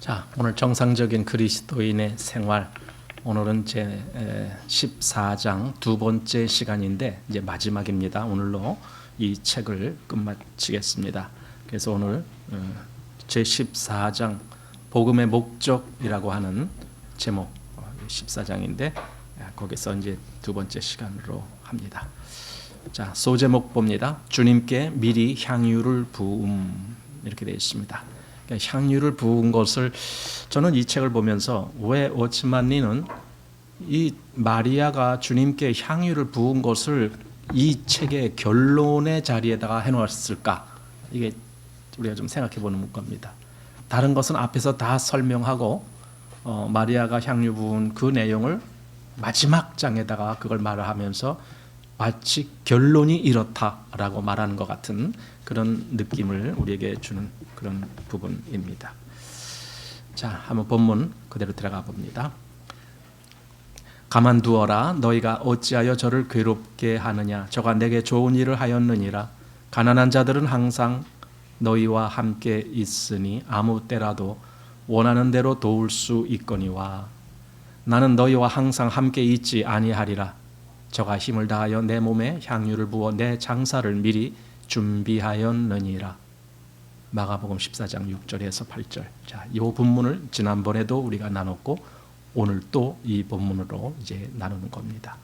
자, 오늘 정상적인 그리스도인의 생활, 오늘은 제 14장 두 번째 시간인데 이제 마지막입니다. 오늘로 이 책을 끝마치겠습니다. 그래서 오늘 제 14장 복음의 목적이라고 하는 제목 14장인데 거기서 이제 두 번째 시간으로 합니다. 자, 소제목 봅니다. 주님께 미리 향유를 부음, 이렇게 되어 있습니다. 향유를 부은 것을 저는 이 책을 보면서 왜 워츠만리는 이 마리아가 주님께 향유를 부은 것을 이 책의 결론의 자리에다가 해놓았을까, 이게 우리가 좀 생각해 보는 겁니다. 다른 것은 앞에서 다 설명하고 마리아가 향유 부은 그 내용을 마지막 장에다가 그걸 말하면서 마치 결론이 이렇다라고 말하는 것 같은 그런 느낌을 우리에게 주는 그런 부분입니다. 자, 한번 본문 그대로 들어가 봅니다. 가만두어라. 너희가 어찌하여 저를 괴롭게 하느냐. 저가 내게 좋은 일을 하였느니라. 가난한 자들은 항상 너희와 함께 있으니 아무 때라도 원하는 대로 도울 수 있거니와 나는 너희와 항상 함께 있지 아니하리라. 저가 힘을 다하여 내 몸에 향유를 부어 내 장사를 미리 준비하였느니라. 마가복음 14장 6절에서 8절. 자, 이 본문을 지난번에도 우리가 나눴고 오늘 또 이 본문으로 이제 나누는 겁니다.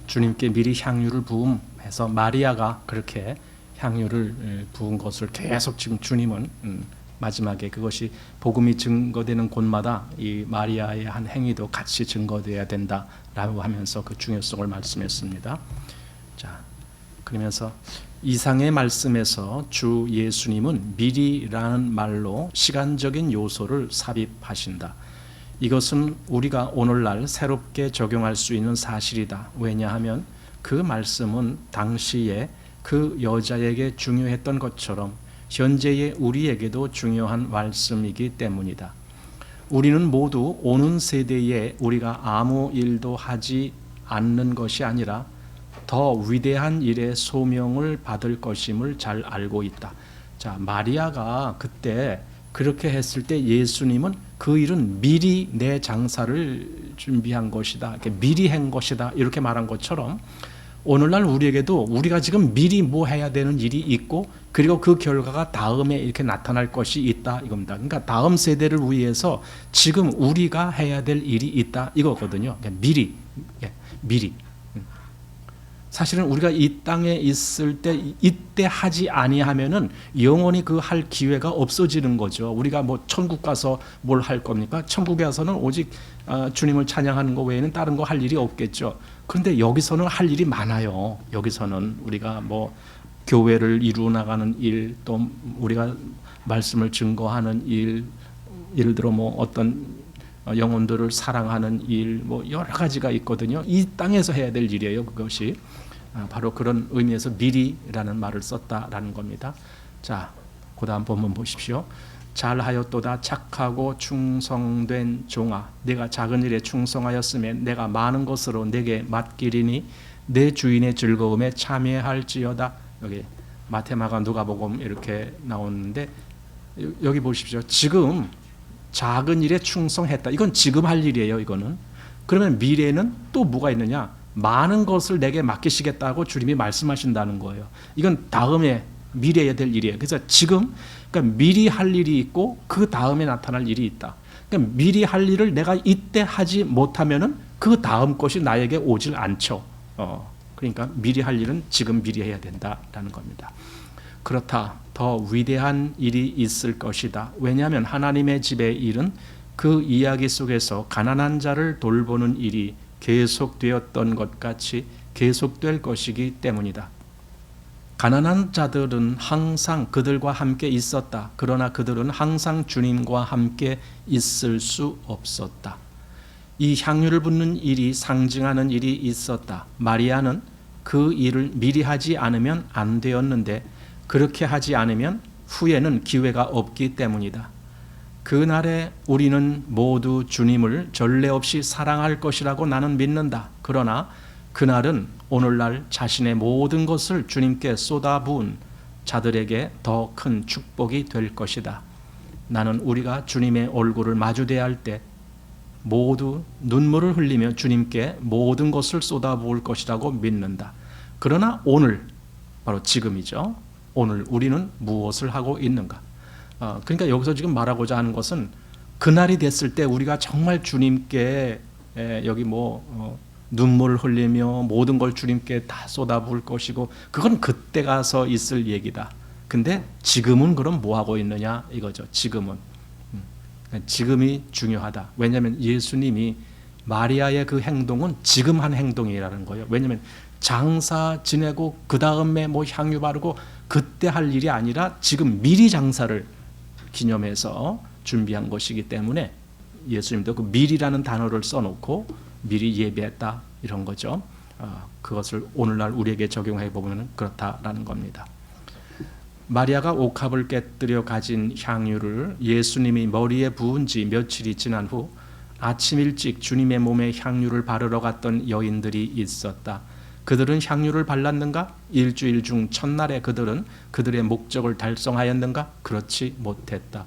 주님께 미리 향유를 부음해서 마리아가 그렇게 향유를 부은 것을 계속 지금 주님은 마지막에 그것이 복음이 증거되는 곳마다 이 마리아의 한 행위도 같이 증거되어야 된다라고 하면서 그 중요성을 말씀했습니다. 자, 그러면서 이상의 말씀에서 주 예수님은 미리라는 말로 시간적인 요소를 삽입하신다. 이것은 우리가 오늘날 새롭게 적용할 수 있는 사실이다. 왜냐하면 그 말씀은 당시에 그 여자에게 중요했던 것처럼 현재의 우리에게도 중요한 말씀이기 때문이다. 우리는 모두 오는 세대에 우리가 아무 일도 하지 않는 것이 아니라 더 위대한 일의 소명을 받을 것임을 잘 알고 있다. 자, 마리아가 그때 그렇게 했을 때 예수님은 그 일은 미리 내 장사를 준비한 것이다, 이렇게 미리 한 것이다, 이렇게 말한 것처럼 오늘날 우리에게도 우리가 지금 미리 뭐 해야 되는 일이 있고 그리고 그 결과가 다음에 이렇게 나타날 것이 있다, 이겁니다. 그러니까 다음 세대를 위해서 지금 우리가 해야 될 일이 있다, 이거거든요. 그러니까 미리. 사실은 우리가 이 땅에 있을 때 이때 하지 아니하면은 영원히 그 할 기회가 없어지는 거죠. 우리가 뭐 천국 가서 뭘 할 겁니까? 천국에 가서는 오직 주님을 찬양하는 거 외에는 다른 거 할 일이 없겠죠. 그런데 여기서는 할 일이 많아요. 여기서는 우리가 뭐 교회를 이루어 나가는 일, 또 우리가 말씀을 증거하는 일, 예를 들어 뭐 어떤 영혼들을 사랑하는 일, 뭐 여러 가지가 있거든요. 이 땅에서 해야 될 일이에요. 그것이 바로 그런 의미에서 미리라는 말을 썼다라는 겁니다. 자, 그 다음 본문 보십시오. 잘하였도다 착하고 충성된 종아, 내가 작은 일에 충성하였으면 내가 많은 것으로 내게 맡기리니 내 주인의 즐거움에 참여할지어다. 여기 마태마가 누가복음 이렇게 나오는데 여기 보십시오. 지금 작은 일에 충성했다. 이건 지금 할 일이에요. 이거는. 그러면 미래는 또 뭐가 있느냐? 많은 것을 내게 맡기시겠다고 주님이 말씀하신다는 거예요. 이건 다음에 미래에 될 일이에요. 그래서 지금 그러니까 미리 할 일이 있고 그 다음에 나타날 일이 있다. 그러니까 미리 할 일을 내가 이때 하지 못하면은 그 다음 것이 나에게 오질 않죠. 그러니까 미리 할 일은 지금 미리 해야 된다라는 겁니다. 그렇다. 더 위대한 일이 있을 것이다. 왜냐하면 하나님의 집의 일은 그 이야기 속에서 가난한 자를 돌보는 일이 계속되었던 것 같이 계속될 것이기 때문이다. 가난한 자들은 항상 그들과 함께 있었다. 그러나 그들은 항상 주님과 함께 있을 수 없었다. 이 향유를 붓는 일이 상징하는 일이 있었다. 마리아는 그 일을 미리 하지 않으면 안 되었는데 그렇게 하지 않으면 후에는 기회가 없기 때문이다. 그날에 우리는 모두 주님을 전례 없이 사랑할 것이라고 나는 믿는다. 그러나 그날은 오늘날 자신의 모든 것을 주님께 쏟아부은 자들에게 더 큰 축복이 될 것이다. 나는 우리가 주님의 얼굴을 마주대할 때 모두 눈물을 흘리며 주님께 모든 것을 쏟아부을 것이라고 믿는다. 그러나 오늘, 바로 지금이죠. 오늘 우리는 무엇을 하고 있는가? 그러니까 여기서 지금 말하고자 하는 것은 그날이 됐을 때 우리가 정말 주님께 여기 눈물을 흘리며 모든 걸 주님께 다 쏟아부을 것이고, 그건 그때 가서 있을 얘기다. 근데 지금은 그럼 뭐 하고 있느냐 이거죠. 지금이 중요하다. 왜냐하면 예수님이 마리아의 그 행동은 지금 한 행동이라는 거예요. 왜냐하면 장사 지내고 그 다음에 향유 바르고 그때 할 일이 아니라 지금 미리 장사를 기념해서 준비한 것이기 때문에 예수님도 그 미리라는 단어를 써놓고 미리 예배했다 이런 거죠. 그것을 오늘날 우리에게 적용해 보면 그렇다라는 겁니다. 마리아가 옥합을 깨뜨려 가진 향유를 예수님이 머리에 부은 지 며칠이 지난 후 아침 일찍 주님의 몸에 향유를 바르러 갔던 여인들이 있었다. 그들은 향유를 발랐는가? 일주일 중 첫날에 그들은 그들의 목적을 달성하였는가? 그렇지 못했다.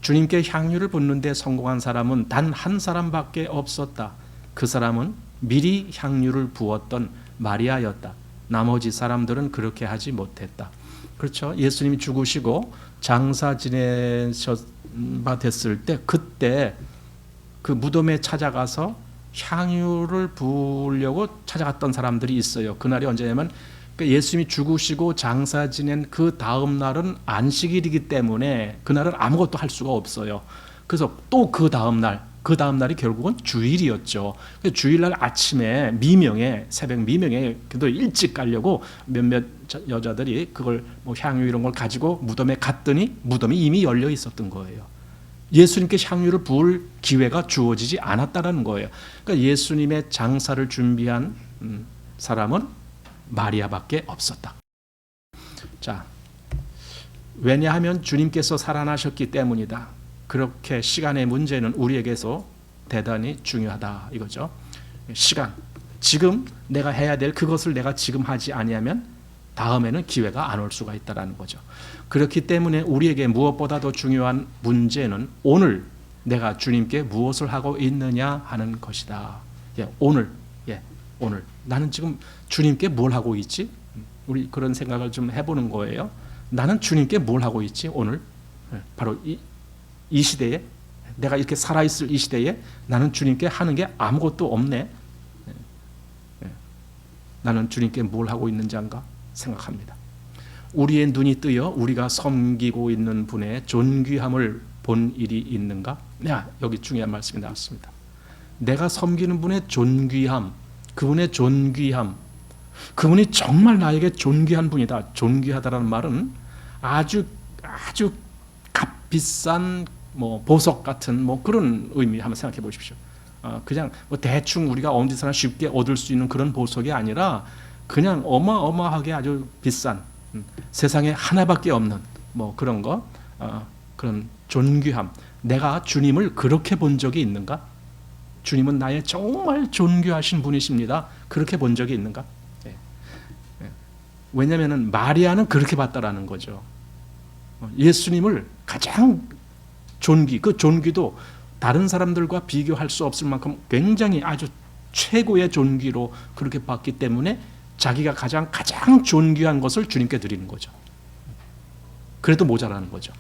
주님께 향유를 붓는 데 성공한 사람은 단 한 사람밖에 없었다. 그 사람은 미리 향유를 부었던 마리아였다. 나머지 사람들은 그렇게 하지 못했다. 그렇죠. 예수님이 죽으시고 장사 지내셨바 됐을 때 그때 그 무덤에 찾아가서 향유를 부으려고 찾아갔던 사람들이 있어요. 그날이 언제냐면 예수님이 죽으시고 장사 지낸 그 다음 날은 안식일이기 때문에 그날은 아무것도 할 수가 없어요. 그래서 또 그 다음 날이 결국은 주일이었죠. 주일날 아침에 새벽 미명에 그래도 일찍 가려고 몇몇 여자들이 그걸 향유 이런 걸 가지고 무덤에 갔더니 무덤이 이미 열려 있었던 거예요. 예수님께 향유를 부을 기회가 주어지지 않았다는 거예요. 그러니까 예수님의 장사를 준비한 사람은 마리아밖에 없었다. 자, 왜냐하면 주님께서 살아나셨기 때문이다. 그렇게 시간의 문제는 우리에게서 대단히 중요하다 이거죠. 시간, 지금 내가 해야 될 그것을 내가 지금 하지 아니하면 다음에는 기회가 안 올 수가 있다는 거죠. 그렇기 때문에 우리에게 무엇보다도 중요한 문제는 오늘 내가 주님께 무엇을 하고 있느냐 하는 것이다. 오늘 나는 지금 주님께 뭘 하고 있지? 우리 그런 생각을 좀 해보는 거예요. 나는 주님께 뭘 하고 있지 오늘? 바로 이 시대에, 내가 이렇게 살아있을 이 시대에 나는 주님께 하는 게 아무것도 없네. 나는 주님께 뭘 하고 있는지인가 생각합니다. 우리의 눈이 뜨여 우리가 섬기고 있는 분의 존귀함을 본 일이 있는가? 여기 중요한 말씀이 나왔습니다. 내가 섬기는 분의 존귀함, 그분의 존귀함, 그분이 정말 나에게 존귀한 분이다. 존귀하다라는 말은 아주 값비싼 보석 같은 그런 의미 한번 생각해 보십시오. 그냥 대충 우리가 어디서나 쉽게 얻을 수 있는 그런 보석이 아니라 그냥 어마어마하게 아주 비싼, 세상에 하나밖에 없는 그런 거, 그런 존귀함. 내가 주님을 그렇게 본 적이 있는가? 주님은 나의 정말 존귀하신 분이십니다. 그렇게 본 적이 있는가? 왜냐하면 마리아는 그렇게 봤다라는 거죠. 예수님을 가장 그 존귀도 다른 사람들과 비교할 수 없을 만큼 굉장히 아주 최고의 존귀로 그렇게 봤기 때문에 자기가 가장 존귀한 것을 주님께 드리는 거죠. 그래도 모자라는 거죠.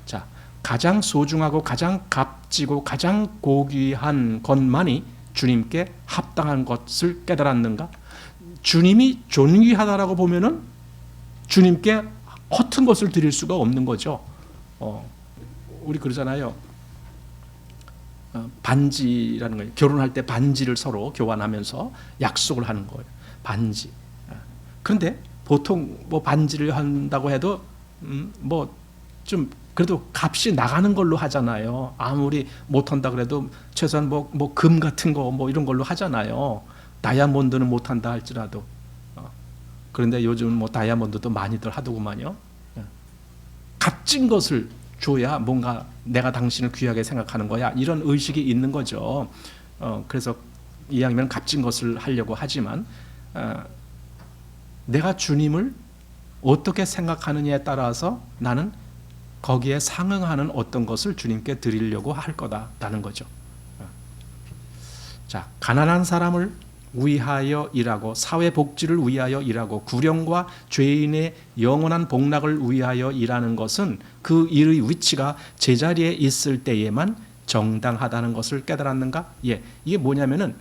자, 가장 소중하고 가장 값지고 가장 고귀한 것만이 주님께 합당한 것을 깨달았는가? 주님이 존귀하다라고 보면은 주님께 허튼 것을 드릴 수가 없는 거죠. 우리 그러잖아요. 반지라는 거예요. 결혼할 때 반지를 서로 교환하면서 약속을 하는 거예요. 반지. 그런데 보통 반지를 한다고 해도 좀 그래도 값이 나가는 걸로 하잖아요. 아무리 못한다 그래도 최소한 금 같은 거 이런 걸로 하잖아요. 다이아몬드는 못한다 할지라도. 그런데 요즘 다이아몬드도 많이들 하더구만요. 값진 것을 줘야 뭔가 내가 당신을 귀하게 생각하는 거야, 이런 의식이 있는 거죠. 그래서 이왕이면 값진 것을 하려고 하지만 내가 주님을 어떻게 생각하느냐에 따라서 나는 거기에 상응하는 어떤 것을 주님께 드리려고 할 거다라는 거죠. 자, 가난한 사람을 위하여 일하고 사회복지를 위하여 일하고 구령과 죄인의 영원한 복락을 위하여 일하는 것은 그 일의 위치가 제자리에 있을 때에만 정당하다는 것을 깨달았는가? 예, 이게 뭐냐면은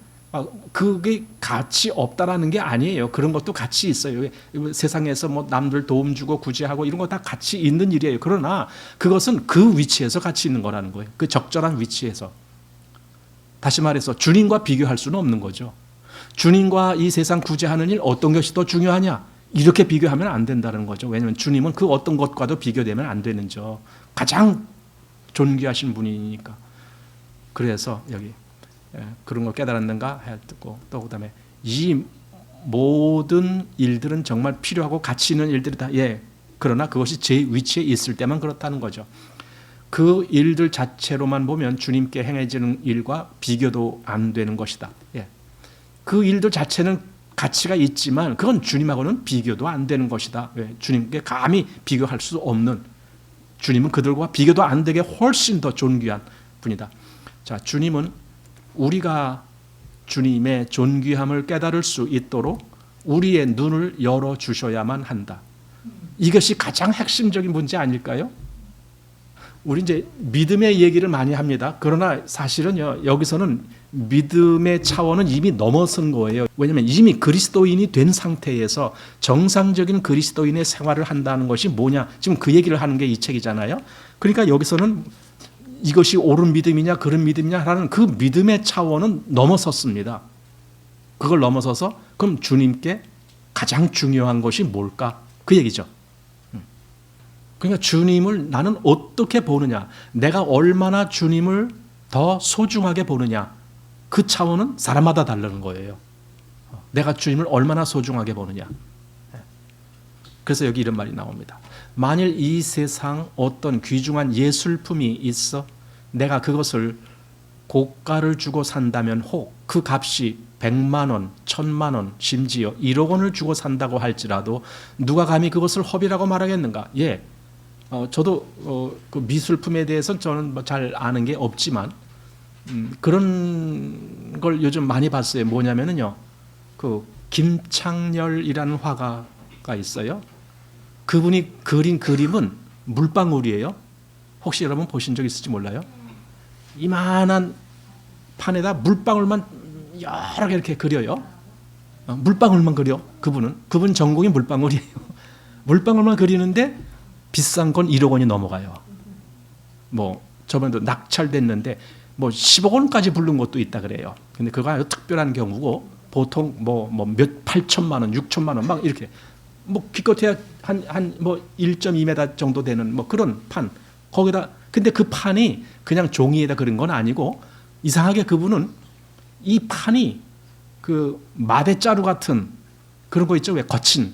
그게 가치 없다라는 게 아니에요. 그런 것도 가치 있어요. 세상에서 뭐 남들 도움 주고 구제하고 이런 거 다 가치 있는 일이에요. 그러나 그것은 그 위치에서 가치 있는 거라는 거예요. 그 적절한 위치에서. 다시 말해서 주님과 비교할 수는 없는 거죠. 주님과 이 세상 구제하는 일 어떤 것이 더 중요하냐? 이렇게 비교하면 안 된다는 거죠. 왜냐하면 주님은 그 어떤 것과도 비교되면 안 되는 죠. 가장 존귀하신 분이니까. 그래서 여기 그런 걸 깨달았는가 했고, 또 그다음에 이 모든 일들은 정말 필요하고 가치 있는 일들이다. 예. 그러나 그것이 제 위치에 있을 때만 그렇다는 거죠. 그 일들 자체로만 보면 주님께 행해지는 일과 비교도 안 되는 것이다. 예. 그 일들 자체는 가치가 있지만 그건 주님하고는 비교도 안 되는 것이다. 왜? 주님께 감히 비교할 수 없는, 주님은 그들과 비교도 안 되게 훨씬 더 존귀한 분이다. 자, 주님은 우리가 주님의 존귀함을 깨달을 수 있도록 우리의 눈을 열어 주셔야만 한다. 이것이 가장 핵심적인 문제 아닐까요? 우리 이제 믿음의 얘기를 많이 합니다. 그러나 사실은요, 여기서는 믿음의 차원은 이미 넘어선 거예요. 왜냐하면 이미 그리스도인이 된 상태에서 정상적인 그리스도인의 생활을 한다는 것이 뭐냐, 지금 그 얘기를 하는 게 이 책이잖아요. 그러니까 여기서는 이것이 옳은 믿음이냐 그런 믿음이냐라는 그 믿음의 차원은 넘어섰습니다. 그걸 넘어서서 그럼 주님께 가장 중요한 것이 뭘까? 그 얘기죠. 그러니까 주님을 나는 어떻게 보느냐, 내가 얼마나 주님을 더 소중하게 보느냐, 그 차원은 사람마다 다르는 거예요. 내가 주님을 얼마나 소중하게 보느냐. 그래서 여기 이런 말이 나옵니다. 만일 이 세상 어떤 귀중한 예술품이 있어 내가 그것을 고가를 주고 산다면 혹 그 값이 100만 원, 1000만 원, 심지어 1억 원을 주고 산다고 할지라도 누가 감히 그것을 허비라고 말하겠는가? 예, 저도 그 미술품에 대해서는 저는 뭐 잘 아는 게 없지만 그런 걸 요즘 많이 봤어요. 뭐냐면은요, 그 김창렬이라는 화가가 있어요. 그분이 그린 그림은 물방울이에요. 혹시 여러분 보신 적 있을지 몰라요. 이만한 판에다 물방울만 여러 개 이렇게 그려요. 물방울만 그려. 그분 전공이 물방울이에요. 물방울만 그리는데 비싼 건 1억 원이 넘어가요. 뭐 저번에도 낙찰됐는데 뭐 10억 원까지 부른 것도 있다 그래요. 근데 그거 아주 특별한 경우고 보통 뭐 몇 8천만 원, 6천만 원 막 이렇게 뭐 기껏해야 한 뭐 1.2m 정도 되는 뭐 그런 판. 거기다 근데 그 판이 그냥 종이에다 그린 건 아니고 이상하게 그분은 이 판이 그 마대자루 같은 그런 거 있죠. 왜 거친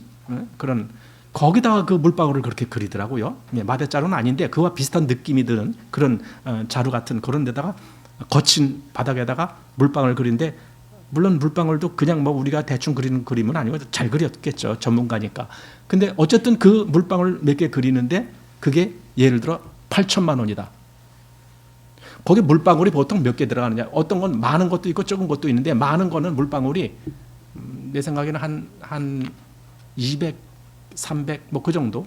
그런 거기다가 그 물방울을 그렇게 그리더라고요. 마대자루는 아닌데 그와 비슷한 느낌이 드는 그런 자루 같은 그런 데다가 거친 바닥에다가 물방울 그리는데 물론 물방울도 그냥 뭐 우리가 대충 그리는 그림은 아니고 잘 그렸겠죠. 전문가니까. 근데 어쨌든 그 물방울 몇 개 그리는데 그게 예를 들어 8천만 원이다. 거기 물방울이 보통 몇 개 들어가느냐. 어떤 건 많은 것도 있고 적은 것도 있는데 많은 거는 물방울이 내 생각에는 한 200, 300 뭐 그 정도.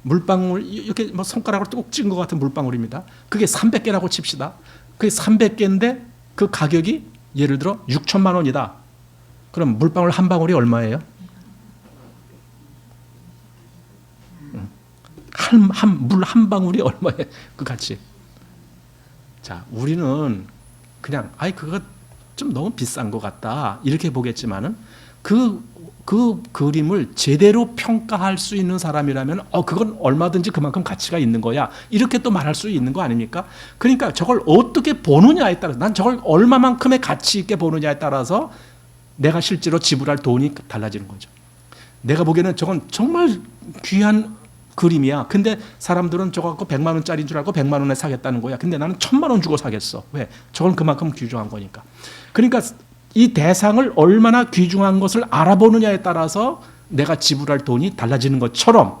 물방울 이렇게 뭐 손가락으로 뚝 찍은 것 같은 물방울입니다. 그게 300개라고 칩시다. 그게 300개인데 그 가격이 예를 들어 6천만 원이다. 그럼 물방울 한 방울이 얼마예요? 물 한 방울이 얼마예요? 그 가치. 자, 우리는 그냥 그거 좀 너무 비싼 것 같다 이렇게 보겠지만은 그 그림을 제대로 평가할 수 있는 사람이라면 그건 얼마든지 그만큼 가치가 있는 거야 이렇게 또 말할 수 있는 거 아닙니까? 그러니까 저걸 어떻게 보느냐에 따라서 난 저걸 얼마만큼의 가치 있게 보느냐에 따라서 내가 실제로 지불할 돈이 달라지는 거죠. 내가 보기에는 저건 정말 귀한 그림이야. 근데 사람들은 저거 갖고 100만 원짜리인 줄 알고 100만 원에 사겠다는 거야. 근데 나는 1000만 원 주고 사겠어. 왜? 저건 그만큼 귀중한 거니까. 그러니까 이 대상을 얼마나 귀중한 것을 알아보느냐에 따라서 내가 지불할 돈이 달라지는 것처럼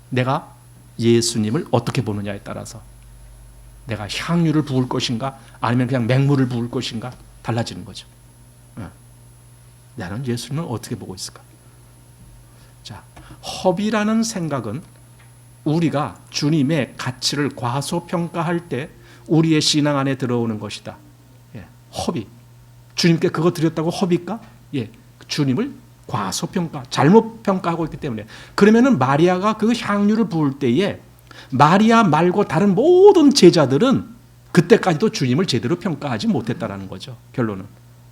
내가 예수님을 어떻게 보느냐에 따라서 내가 향유를 부을 것인가 아니면 그냥 맹물을 부을 것인가 달라지는 거죠. 나는 예수님을 어떻게 보고 있을까? 자, 허비라는 생각은 우리가 주님의 가치를 과소평가할 때 우리의 신앙 안에 들어오는 것이다. 허비. 주님께 그거 드렸다고 허비일까? 주님을 과소평가, 잘못 평가하고 있기 때문에. 그러면은 마리아가 그 향유를 부을 때에 마리아 말고 다른 모든 제자들은 그때까지도 주님을 제대로 평가하지 못했다라는 거죠. 결론은.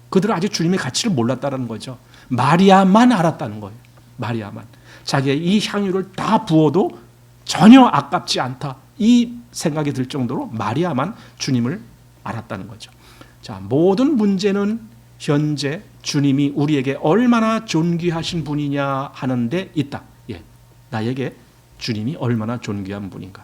그들은 아직 주님의 가치를 몰랐다는 거죠. 마리아만 알았다는 거예요. 마리아만. 자기의 이 향유를 다 부어도 전혀 아깝지 않다. 이 생각이 들 정도로 마리아만 주님을 알았다는 거죠. 자, 모든 문제는 현재 주님이 우리에게 얼마나 존귀하신 분이냐 하는 데 있다. 나에게 주님이 얼마나 존귀한 분인가.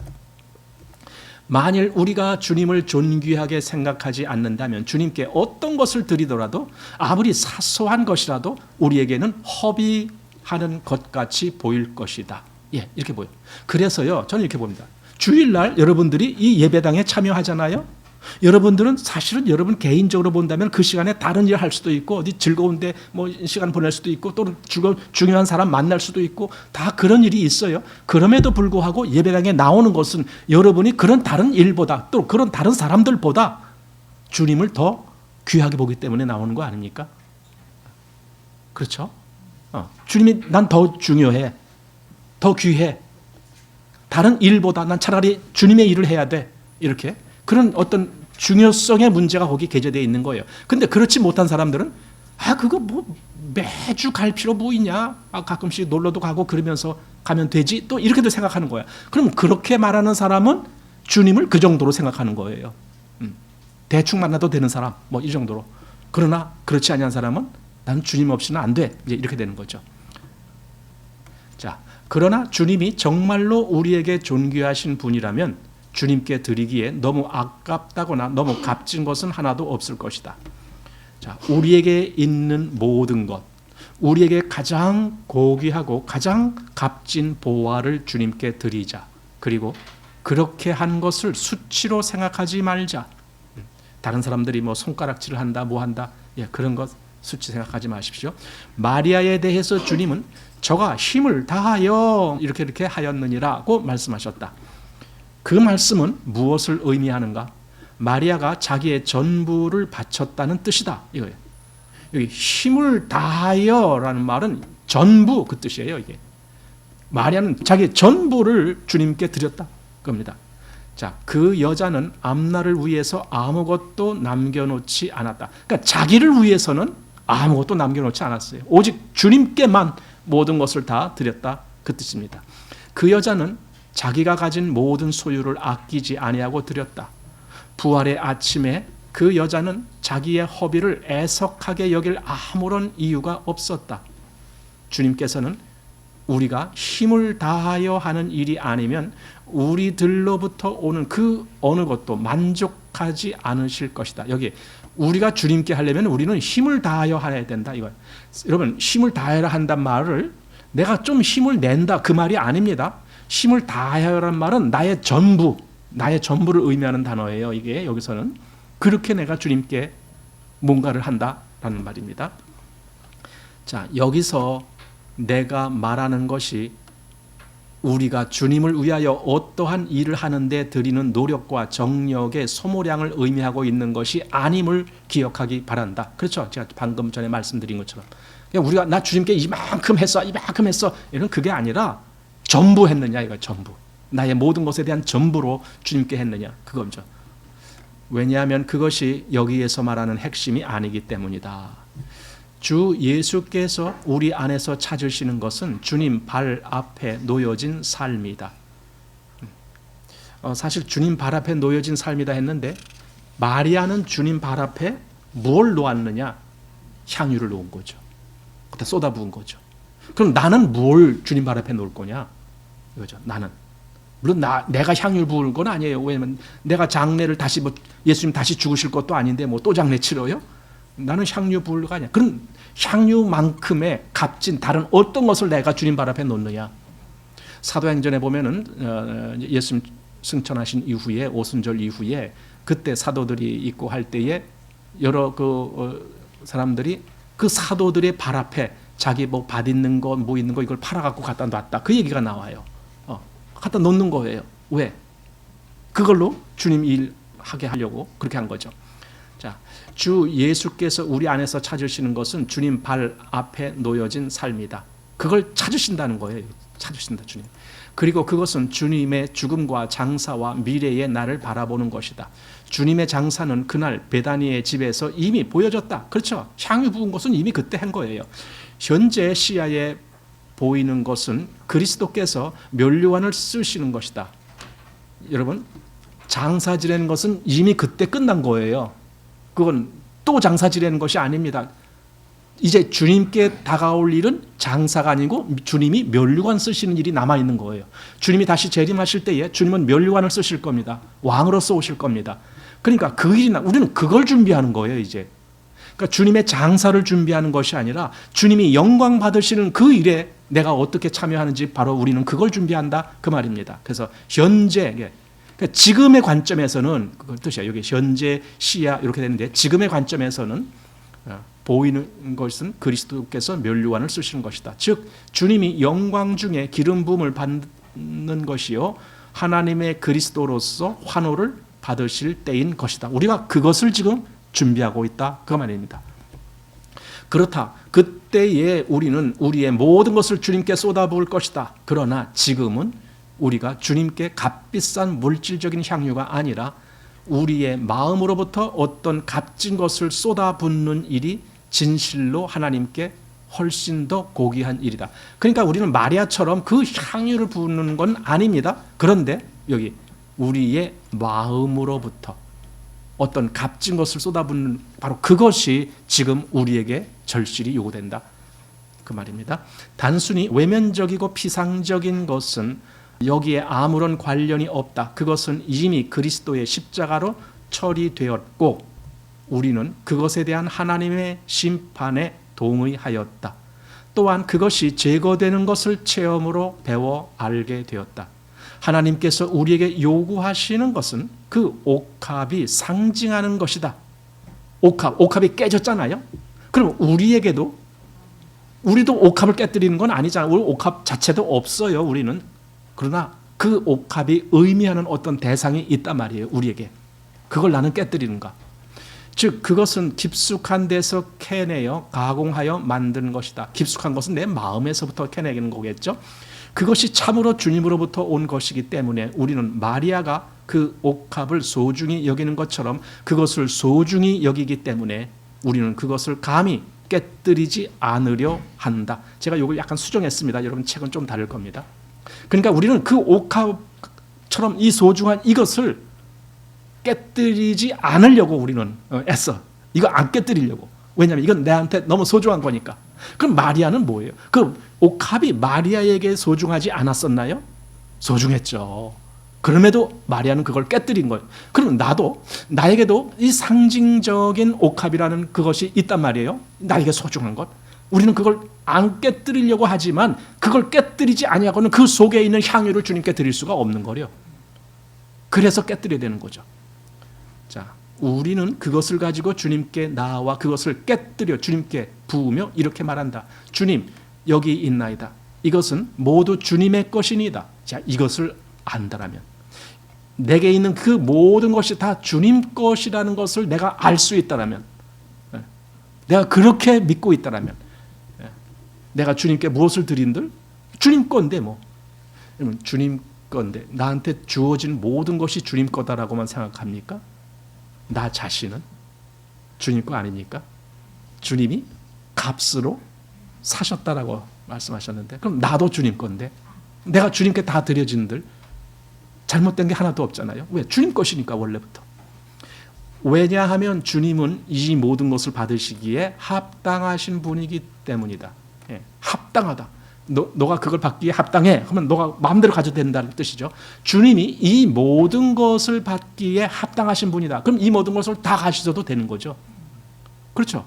만일 우리가 주님을 존귀하게 생각하지 않는다면 주님께 어떤 것을 드리더라도 아무리 사소한 것이라도 우리에게는 허비하는 것 같이 보일 것이다. 이렇게 보여요. 그래서요, 저는 이렇게 봅니다. 주일날 여러분들이 이 예배당에 참여하잖아요. 여러분들은 사실은 여러분 개인적으로 본다면 그 시간에 다른 일을 할 수도 있고 어디 즐거운데 뭐 시간 보낼 수도 있고 또는 중요한 사람 만날 수도 있고 다 그런 일이 있어요. 그럼에도 불구하고 예배당에 나오는 것은 여러분이 그런 다른 일보다 또 그런 다른 사람들보다 주님을 더 귀하게 보기 때문에 나오는 거 아닙니까? 그렇죠? 주님이 난 더 중요해. 더 귀해. 다른 일보다 난 차라리 주님의 일을 해야 돼. 이렇게. 그런 어떤 중요성의 문제가 거기 게재되어 있는 거예요. 근데 그렇지 못한 사람들은 그거 뭐 매주 갈 필요 뭐 있냐? 가끔씩 놀러도 가고 그러면서 가면 되지? 또 이렇게도 생각하는 거야. 그럼 그렇게 말하는 사람은 주님을 그 정도로 생각하는 거예요. 대충 만나도 되는 사람, 뭐 이 정도로. 그러나 그렇지 아니한 사람은 나는 주님 없이는 안 돼. 이제 이렇게 되는 거죠. 자, 그러나 주님이 정말로 우리에게 존귀하신 분이라면 주님께 드리기에 너무 아깝다거나 너무 값진 것은 하나도 없을 것이다. 자, 우리에게 있는 모든 것, 우리에게 가장 고귀하고 가장 값진 보화를 주님께 드리자. 그리고 그렇게 한 것을 수치로 생각하지 말자. 다른 사람들이 뭐 손가락질을 한다, 뭐 한다, 그런 것 수치 생각하지 마십시오. 마리아에 대해서 주님은 저가 힘을 다하여 이렇게 하였느니라고 말씀하셨다. 그 말씀은 무엇을 의미하는가? 마리아가 자기의 전부를 바쳤다는 뜻이다. 이거예요. 여기 힘을 다하여라는 말은 전부 그 뜻이에요. 이게 마리아는 자기의 전부를 주님께 드렸다. 겁니다. 자, 그 여자는 앞날을 위해서 아무것도 남겨놓지 않았다. 그러니까 자기를 위해서는 아무것도 남겨놓지 않았어요. 오직 주님께만 모든 것을 다 드렸다. 그 뜻입니다. 그 여자는 자기가 가진 모든 소유를 아끼지 아니하고 드렸다. 부활의 아침에 그 여자는 자기의 허비를 애석하게 여길 아무런 이유가 없었다. 주님께서는 우리가 힘을 다하여 하는 일이 아니면 우리들로부터 오는 그 어느 것도 만족하지 않으실 것이다. 여기 우리가 주님께 하려면 우리는 힘을 다하여 해야 된다. 이거 여러분, 힘을 다하여 한단 말을 내가 좀 힘을 낸다 그 말이 아닙니다. 힘을 다하여란 말은 나의 전부를 의미하는 단어예요. 이게 여기서는 그렇게 내가 주님께 뭔가를 한다라는 말입니다. 자, 여기서 내가 말하는 것이 우리가 주님을 위하여 어떠한 일을 하는데 드리는 노력과 정력의 소모량을 의미하고 있는 것이 아님을 기억하기 바란다. 그렇죠? 제가 방금 전에 말씀드린 것처럼 우리가 나 주님께 이만큼 했어 이런 그게 아니라 전부 했느냐 이거 전부. 나의 모든 것에 대한 전부로 주님께 했느냐 그거죠. 왜냐하면 그것이 여기에서 말하는 핵심이 아니기 때문이다. 주 예수께서 우리 안에서 찾으시는 것은 주님 발 앞에 놓여진 삶이다. 사실 주님 발 앞에 놓여진 삶이다 했는데 마리아는 주님 발 앞에 뭘 놓았느냐? 향유를 놓은 거죠. 그때 쏟아부은 거죠. 그럼 나는 뭘 주님 발 앞에 놓을 거냐? 이거죠. 나는. 물론 내가 향유를 부을 건 아니에요. 왜냐면 내가 장례를 다시 예수님 다시 죽으실 것도 아닌데 또 장례 치러요? 나는 향유 부을 거 아니야. 그럼 향유만큼의 값진 다른 어떤 것을 내가 주님 발 앞에 놓느냐? 사도행전에 보면은 예수님 승천하신 이후에 오순절 이후에 그때 사도들이 있고 할 때에 여러 사람들이 그 사도들의 발 앞에 자기 뭐 밭 있는 거 뭐 있는 거 이걸 팔아갖고 갖다 놨다 그 얘기가 나와요. 갖다 놓는 거예요. 왜? 그걸로 주님 일하게 하려고 그렇게 한 거죠. 자, 주 예수께서 우리 안에서 찾으시는 것은 주님 발 앞에 놓여진 삶이다. 그걸 찾으신다는 거예요. 찾으신다 주님. 그리고 그것은 주님의 죽음과 장사와 미래의 나를 바라보는 것이다. 주님의 장사는 그날 베다니의 집에서 이미 보여졌다. 그렇죠. 향유 부은 것은 이미 그때 한 거예요. 현재 시야에 보이는 것은 그리스도께서 면류관을 쓰시는 것이다. 여러분, 장사 지내는 것은 이미 그때 끝난 거예요. 그건 또 장사 지내는 것이 아닙니다. 이제 주님께 다가올 일은 장사가 아니고 주님이 면류관 쓰시는 일이 남아있는 거예요. 주님이 다시 재림하실 때에 주님은 면류관을 쓰실 겁니다. 왕으로서 오실 겁니다. 그러니까 그 일이 우리는 그걸 준비하는 거예요. 이제 그러니까 주님의 장사를 준비하는 것이 아니라 주님이 영광 받으시는 그 일에 내가 어떻게 참여하는지 바로 우리는 그걸 준비한다 그 말입니다. 그래서 현재 그러니까 지금의 관점에서는 그 뜻이야. 여기 현재 시야 이렇게 되는데 지금의 관점에서는 보이는 것은 그리스도께서 면류관을 쓰시는 것이다. 즉 주님이 영광 중에 기름 부음을 받는 것이요 하나님의 그리스도로서 환호를 받으실 때인 것이다. 우리가 그것을 지금 준비하고 있다 그 말입니다. 그렇다. 그때에 우리는 우리의 모든 것을 주님께 쏟아부을 것이다. 그러나 지금은 우리가 주님께 값비싼 물질적인 향유가 아니라 우리의 마음으로부터 어떤 값진 것을 쏟아붓는 일이 진실로 하나님께 훨씬 더 고귀한 일이다. 그러니까 우리는 마리아처럼 그 향유를 부는 건 아닙니다. 그런데 여기 우리의 마음으로부터 어떤 값진 것을 쏟아붓는 바로 그것이 지금 우리에게 절실히 요구된다 그 말입니다. 단순히 외면적이고 피상적인 것은 여기에 아무런 관련이 없다. 그것은 이미 그리스도의 십자가로 처리되었고 우리는 그것에 대한 하나님의 심판에 동의하였다. 또한 그것이 제거되는 것을 체험으로 배워 알게 되었다. 하나님께서 우리에게 요구하시는 것은 그 옥합이 상징하는 것이다. 옥합이 깨졌잖아요. 그럼 우리도 옥합을 깨뜨리는 건 아니잖아요. 우리 옥합 자체도 없어요. 우리는. 그러나 그 옥합이 의미하는 어떤 대상이 있단 말이에요. 우리에게. 그걸 나는 깨뜨리는가. 즉 그것은 깊숙한 데서 캐내어 가공하여 만든 것이다. 깊숙한 것은 내 마음에서부터 캐내는 거겠죠. 그것이 참으로 주님으로부터 온 것이기 때문에 우리는 마리아가 그 옥합을 소중히 여기는 것처럼 그것을 소중히 여기기 때문에 우리는 그것을 감히 깨뜨리지 않으려 한다. 제가 이걸 약간 수정했습니다. 여러분 책은 좀 다를 겁니다. 그러니까 우리는 그 옥합처럼 이 소중한 이것을 깨뜨리지 않으려고 우리는 애써. 이거 안 깨뜨리려고. 왜냐하면 이건 내한테 너무 소중한 거니까. 그럼 마리아는 뭐예요? 그 옥합이 마리아에게 소중하지 않았었나요? 소중했죠. 그럼에도 마리아는 그걸 깨뜨린 거예요. 그럼 나에게도 이 상징적인 옥합이라는 그것이 있단 말이에요. 나에게 소중한 것. 우리는 그걸 안 깨뜨리려고 하지만 그걸 깨뜨리지 아니하고는 그 속에 있는 향유를 주님께 드릴 수가 없는 거예요. 그래서 깨뜨려야 되는 거죠. 자, 우리는 그것을 가지고 주님께 나와 그것을 깨뜨려 주님께 부으며 이렇게 말한다. 주님, 여기 있나이다. 이것은 모두 주님의 것이니다. 자, 이것을 안다라면 내게 있는 그 모든 것이 다 주님 것이라는 것을 내가 알 수 있다라면, 내가 그렇게 믿고 있다라면, 내가 주님께 무엇을 드린들? 주님 건데 뭐. 주님 건데 나한테 주어진 모든 것이 주님 거다라고만 생각합니까? 나 자신은 주님 거 아닙니까? 주님이 값으로 사셨다라고 말씀하셨는데 그럼 나도 주님 건데 내가 주님께 다 드려진들 잘못된 게 하나도 없잖아요. 왜? 주님 것이니까 원래부터. 왜냐하면 주님은 이 모든 것을 받으시기에 합당하신 분이기 때문이다. 예, 합당하다. 너가 그걸 받기에 합당해. 그러면 너가 마음대로 가져도 된다는 뜻이죠. 주님이 이 모든 것을 받기에 합당하신 분이다. 그럼 이 모든 것을 다 가지셔도 되는 거죠. 그렇죠.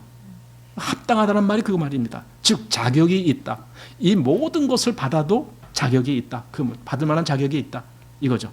합당하다는 말이 그 말입니다. 즉 자격이 있다. 이 모든 것을 받아도 자격이 있다. 그 받을 만한 자격이 있다. 이거죠.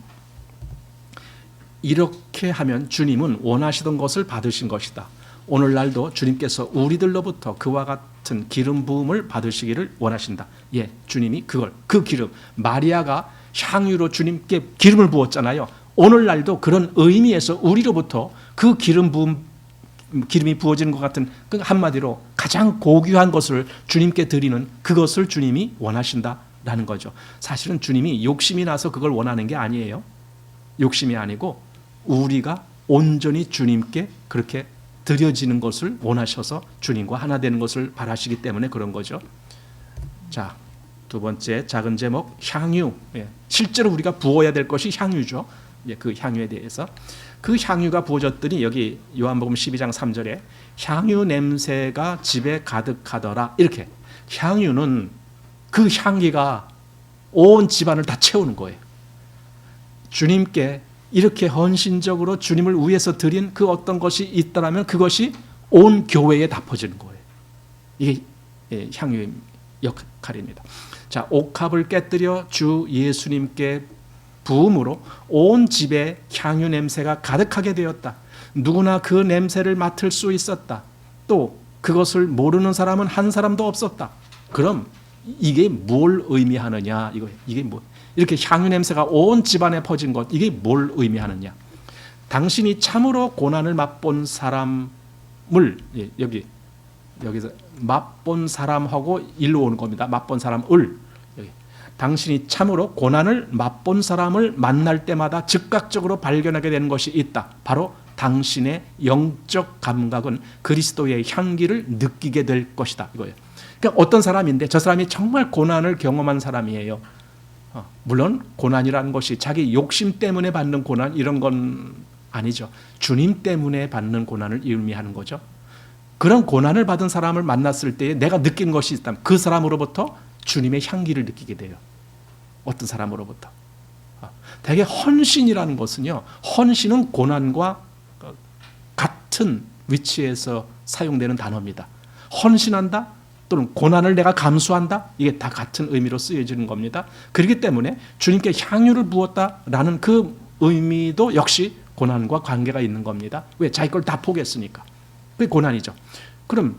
이렇게 하면 주님은 원하시던 것을 받으신 것이다. 오늘날도 주님께서 우리들로부터 그와 같은 기름 부음을 받으시기를 원하신다. 예, 주님이 그 기름, 마리아가 향유로 주님께 기름을 부었잖아요. 오늘날도 그런 의미에서 우리로부터 그 기름이 부어지는 것 같은 그 한마디로 가장 고귀한 것을 주님께 드리는 그것을 주님이 원하신다라는 거죠. 사실은 주님이 욕심이 나서 그걸 원하는 게 아니에요. 욕심이 아니고 우리가 온전히 주님께 그렇게 드려지는 것을 원하셔서 주님과 하나 되는 것을 바라시기 때문에 그런 거죠. 자, 두 번째 작은 제목 향유. 실제로 우리가 부어야 될 것이 향유죠. 그 향유에 대해서 그 향유가 부어졌더니 여기 요한복음 12장 3절에 향유 냄새가 집에 가득하더라. 이렇게 향유는 그 향기가 온 집안을 다 채우는 거예요. 주님께 이렇게 헌신적으로 주님을 위해서 드린 그 어떤 것이 있다라면 그것이 온 교회에 다 퍼지는 거예요. 이게 향유의 역할입니다. 자, 옥합을 깨뜨려 주 예수님께 부음으로 온 집에 향유 냄새가 가득하게 되었다. 누구나 그 냄새를 맡을 수 있었다. 또 그것을 모르는 사람은 한 사람도 없었다. 그럼 이게 뭘 의미하느냐? 이게 뭐 이렇게 향유 냄새가 온 집안에 퍼진 것, 이게 뭘 의미하느냐? 당신이 참으로 고난을 맛본 사람을 여기서 맛본 사람하고 일로 오는 겁니다. 맛본 사람을 당신이 참으로 고난을 맛본 사람을 만날 때마다 즉각적으로 발견하게 되는 것이 있다. 바로 당신의 영적 감각은 그리스도의 향기를 느끼게 될 것이다. 이거예요. 그러니까 어떤 사람인데 저 사람이 정말 고난을 경험한 사람이에요. 물론 고난이라는 것이 자기 욕심 때문에 받는 고난 이런 건 아니죠. 주님 때문에 받는 고난을 의미하는 거죠. 그런 고난을 받은 사람을 만났을 때 내가 느낀 것이 있다면 그 사람으로부터 주님의 향기를 느끼게 돼요. 어떤 사람으로부터. 되게 헌신이라는 것은요. 헌신은 고난과 같은 위치에서 사용되는 단어입니다. 헌신한다 또는 고난을 내가 감수한다 이게 다 같은 의미로 쓰여지는 겁니다. 그렇기 때문에 주님께 향유를 부었다라는 그 의미도 역시 고난과 관계가 있는 겁니다. 왜? 자기 걸 다 포기했으니까. 그게 고난이죠. 그럼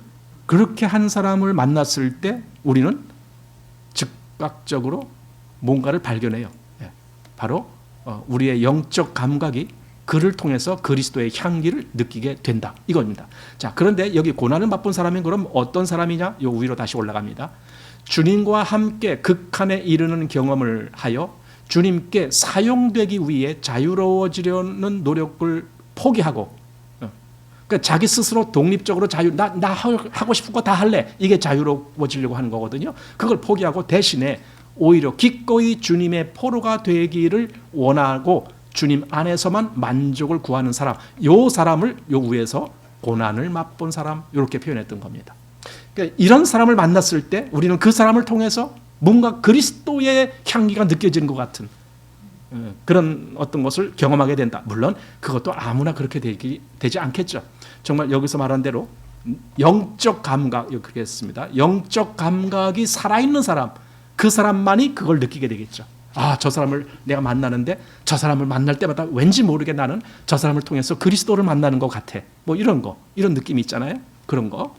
그렇게 한 사람을 만났을 때 우리는 즉각적으로 뭔가를 발견해요. 바로 우리의 영적 감각이 그를 통해서 그리스도의 향기를 느끼게 된다. 이겁니다. 자, 그런데 여기 고난을 맛본 사람은 그럼 어떤 사람이냐? 요 위로 다시 올라갑니다. 주님과 함께 극한에 이르는 경험을 하여 주님께 사용되기 위해 자유로워지려는 노력을 포기하고 그러니까 자기 스스로 독립적으로 나 하고 싶은 거 다 할래. 이게 자유로워지려고 하는 거거든요. 그걸 포기하고 대신에 오히려 기꺼이 주님의 포로가 되기를 원하고 주님 안에서만 만족을 구하는 사람, 요 사람을 요 위에서 고난을 맛본 사람 이렇게 표현했던 겁니다. 그러니까 이런 사람을 만났을 때 우리는 그 사람을 통해서 뭔가 그리스도의 향기가 느껴지는 것 같은 그런 어떤 것을 경험하게 된다. 물론 그것도 아무나 그렇게 되지 않겠죠. 정말 여기서 말한 대로 영적 감각, 그렇게 했습니다. 영적 감각이 살아있는 사람, 그 사람만이 그걸 느끼게 되겠죠. 아, 저 사람을 내가 만나는데 저 사람을 만날 때마다 왠지 모르게 나는 저 사람을 통해서 그리스도를 만나는 것 같아. 뭐 이런 거, 이런 느낌이 있잖아요. 그런 거.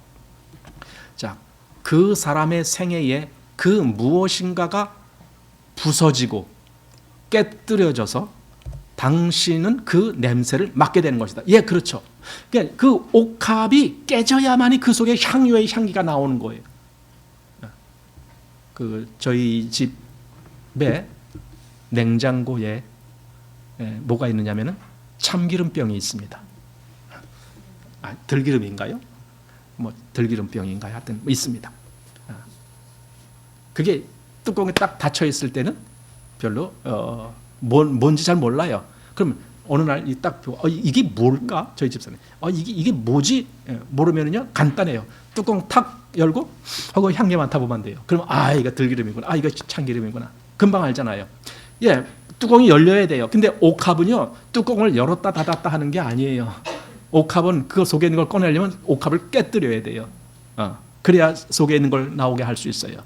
자, 그 사람의 생애에 그 무엇인가가 부서지고 깨뜨려져서 당신은 그 냄새를 맡게 되는 것이다. 예, 그렇죠. 그러니까 그 옥합이 깨져야만이 그 속에 향유의 향기가 나오는 거예요. 저희 집에 냉장고에 뭐가 있느냐면은 참기름병이 있습니다. 들기름인가요? 뭐 들기름병인가요? 하여튼 뭐 있습니다. 그게 뚜껑에 딱 닫혀 있을 때는 별로 뭔지 잘 몰라요. 그럼 어느 날 딱 이게 뭘까? 저희 집사님 이게 뭐지? 모르면은요 간단해요. 뚜껑 탁 열고 하고 향기 맡아보면 돼요. 그럼 이거 들기름이구나. 이거 참기름이구나. 금방 알잖아요. 예, 뚜껑이 열려야 돼요. 근데 옥합은요 뚜껑을 열었다 닫았다 하는 게 아니에요. 옥합은 그 속에 있는 걸 꺼내려면 옥합을 깨뜨려야 돼요. 그래야 속에 있는 걸 나오게 할 수 있어요.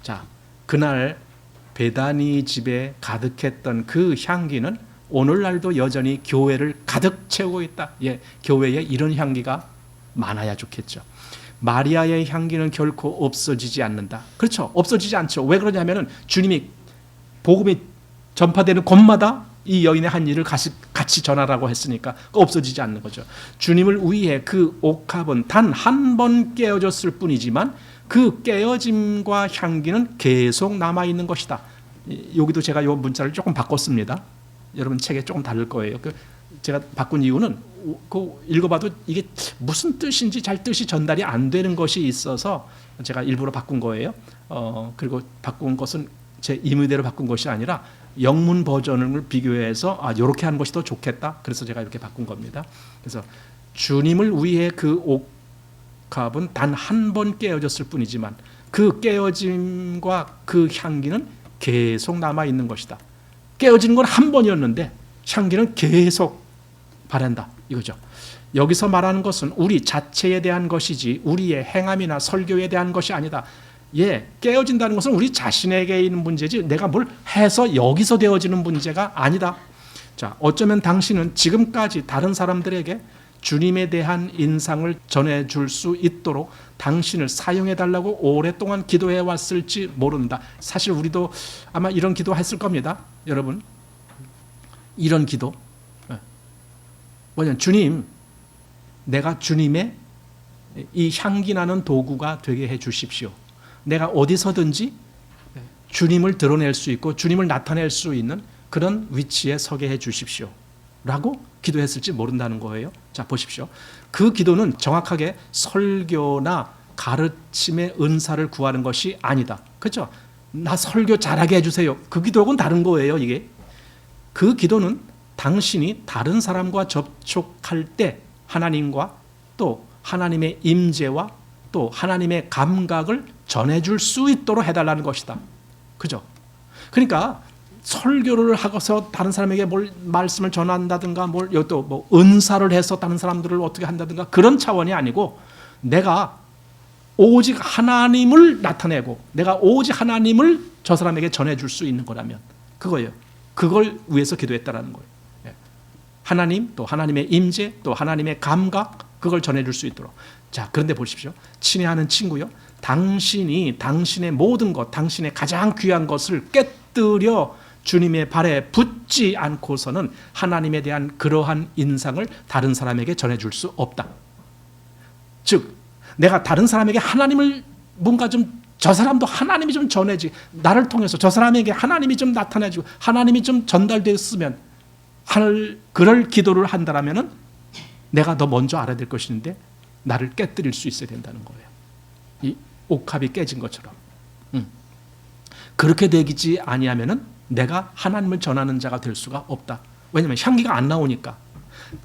자, 그날 베다니 집에 가득했던 그 향기는 오늘날도 여전히 교회를 가득 채우고 있다. 예, 교회에 이런 향기가 많아야 좋겠죠. 마리아의 향기는 결코 없어지지 않는다. 그렇죠. 없어지지 않죠. 왜 그러냐면은 주님이 복음이 전파되는 곳마다 이 여인의 한 일을 같이 전하라고 했으니까 없어지지 않는 거죠. 주님을 위해 그 옥합은 단 한 번 깨어졌을 뿐이지만 그 깨어짐과 향기는 계속 남아있는 것이다. 여기도 제가 이 문자를 조금 바꿨습니다. 여러분 책에 조금 다를 거예요. 제가 바꾼 이유는 읽어봐도 이게 무슨 뜻인지 잘 뜻이 전달이 안 되는 것이 있어서 제가 일부러 바꾼 거예요. 그리고 바꾼 것은 제 임의대로 바꾼 것이 아니라 영문 버전을 비교해서 이렇게 하는 것이 더 좋겠다. 그래서 제가 이렇게 바꾼 겁니다. 그래서 주님을 위해 그 옥합은 단 한 번 깨어졌을 뿐이지만 그 깨어짐과 그 향기는 계속 남아있는 것이다. 깨어지는 건 한 번이었는데 향기는 계속 바란다 이거죠. 여기서 말하는 것은 우리 자체에 대한 것이지 우리의 행함이나 설교에 대한 것이 아니다. 예, 깨어진다는 것은 우리 자신에게 있는 문제지 내가 뭘 해서 여기서 되어지는 문제가 아니다. 자, 어쩌면 당신은 지금까지 다른 사람들에게 주님에 대한 인상을 전해줄 수 있도록 당신을 사용해달라고 오랫동안 기도해 왔을지 모른다. 사실 우리도 아마 이런 기도했을 겁니다. 여러분, 이런 기도. 뭐냐면 주님, 내가 주님의 이 향기 나는 도구가 되게 해 주십시오. 내가 어디서든지 주님을 드러낼 수 있고 주님을 나타낼 수 있는 그런 위치에 서게 해 주십시오. 라고 기도했을지 모른다는 거예요. 자, 보십시오. 그 기도는 정확하게 설교나 가르침의 은사를 구하는 것이 아니다. 그렇죠? 나 설교 잘하게 해주세요. 그 기도하고는 다른 거예요, 이게. 그 기도는 당신이 다른 사람과 접촉할 때 하나님과 또 하나님의 임재와 또 하나님의 감각을 전해줄 수 있도록 해달라는 것이다. 그죠? 그러니까 설교를 하고서 다른 사람에게 뭘 말씀을 전한다든가 또 뭐 은사를 해서 다른 사람들을 어떻게 한다든가 그런 차원이 아니고 내가 오직 하나님을 나타내고 내가 오직 하나님을 저 사람에게 전해줄 수 있는 거라면 그거예요. 그걸 위해서 기도했다라는 거예요. 하나님 또 하나님의 임재 또 하나님의 감각 그걸 전해줄 수 있도록. 자, 그런데 보십시오. 친애하는 친구요. 당신이 당신의 모든 것 당신의 가장 귀한 것을 깨뜨려 주님의 발에 붙지 않고서는 하나님에 대한 그러한 인상을 다른 사람에게 전해줄 수 없다. 즉 내가 다른 사람에게 하나님을 뭔가 좀 저 사람도 하나님이 좀 전해지 나를 통해서 저 사람에게 하나님이 좀 나타나지고 하나님이 좀 전달되었으면 그럴 기도를 한다라면은 내가 더 먼저 알아야 될 것인데 나를 깨뜨릴 수 있어야 된다는 거예요. 이 옥합이 깨진 것처럼. 그렇게 되지 아니하면은 내가 하나님을 전하는 자가 될 수가 없다. 왜냐하면 향기가 안 나오니까.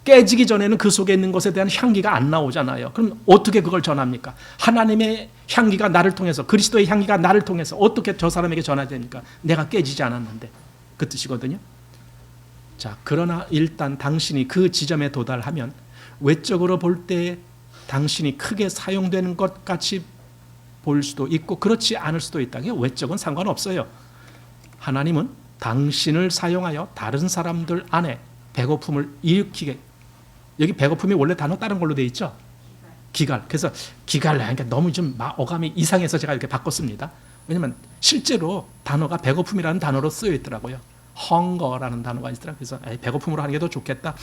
깨지기 전에는 그 속에 있는 것에 대한 향기가 안 나오잖아요. 그럼 어떻게 그걸 전합니까? 하나님의 향기가 나를 통해서 그리스도의 향기가 나를 통해서 어떻게 저 사람에게 전해야 되니까 내가 깨지지 않았는데 그 뜻이거든요. 자, 그러나 일단 당신이 그 지점에 도달하면 외적으로 볼 때 당신이 크게 사용되는 것 같이 볼 수도 있고 그렇지 않을 수도 있다. 외적은 상관없어요. 하나님은 당신을 사용하여 다른 사람들 안에 배고픔을 일으키게. 여기 배고픔이 원래 단어 다른 걸로 돼 있죠. 기갈. 그래서 기갈 하니까 너무 좀 어감이 이상해서 제가 이렇게 바꿨습니다. 왜냐하면 실제로 단어가 배고픔이라는 단어로 쓰여 있더라고요. 헝거라는 단어가 있더라고요. 그래서 배고픔으로 하는 게 더 좋겠다.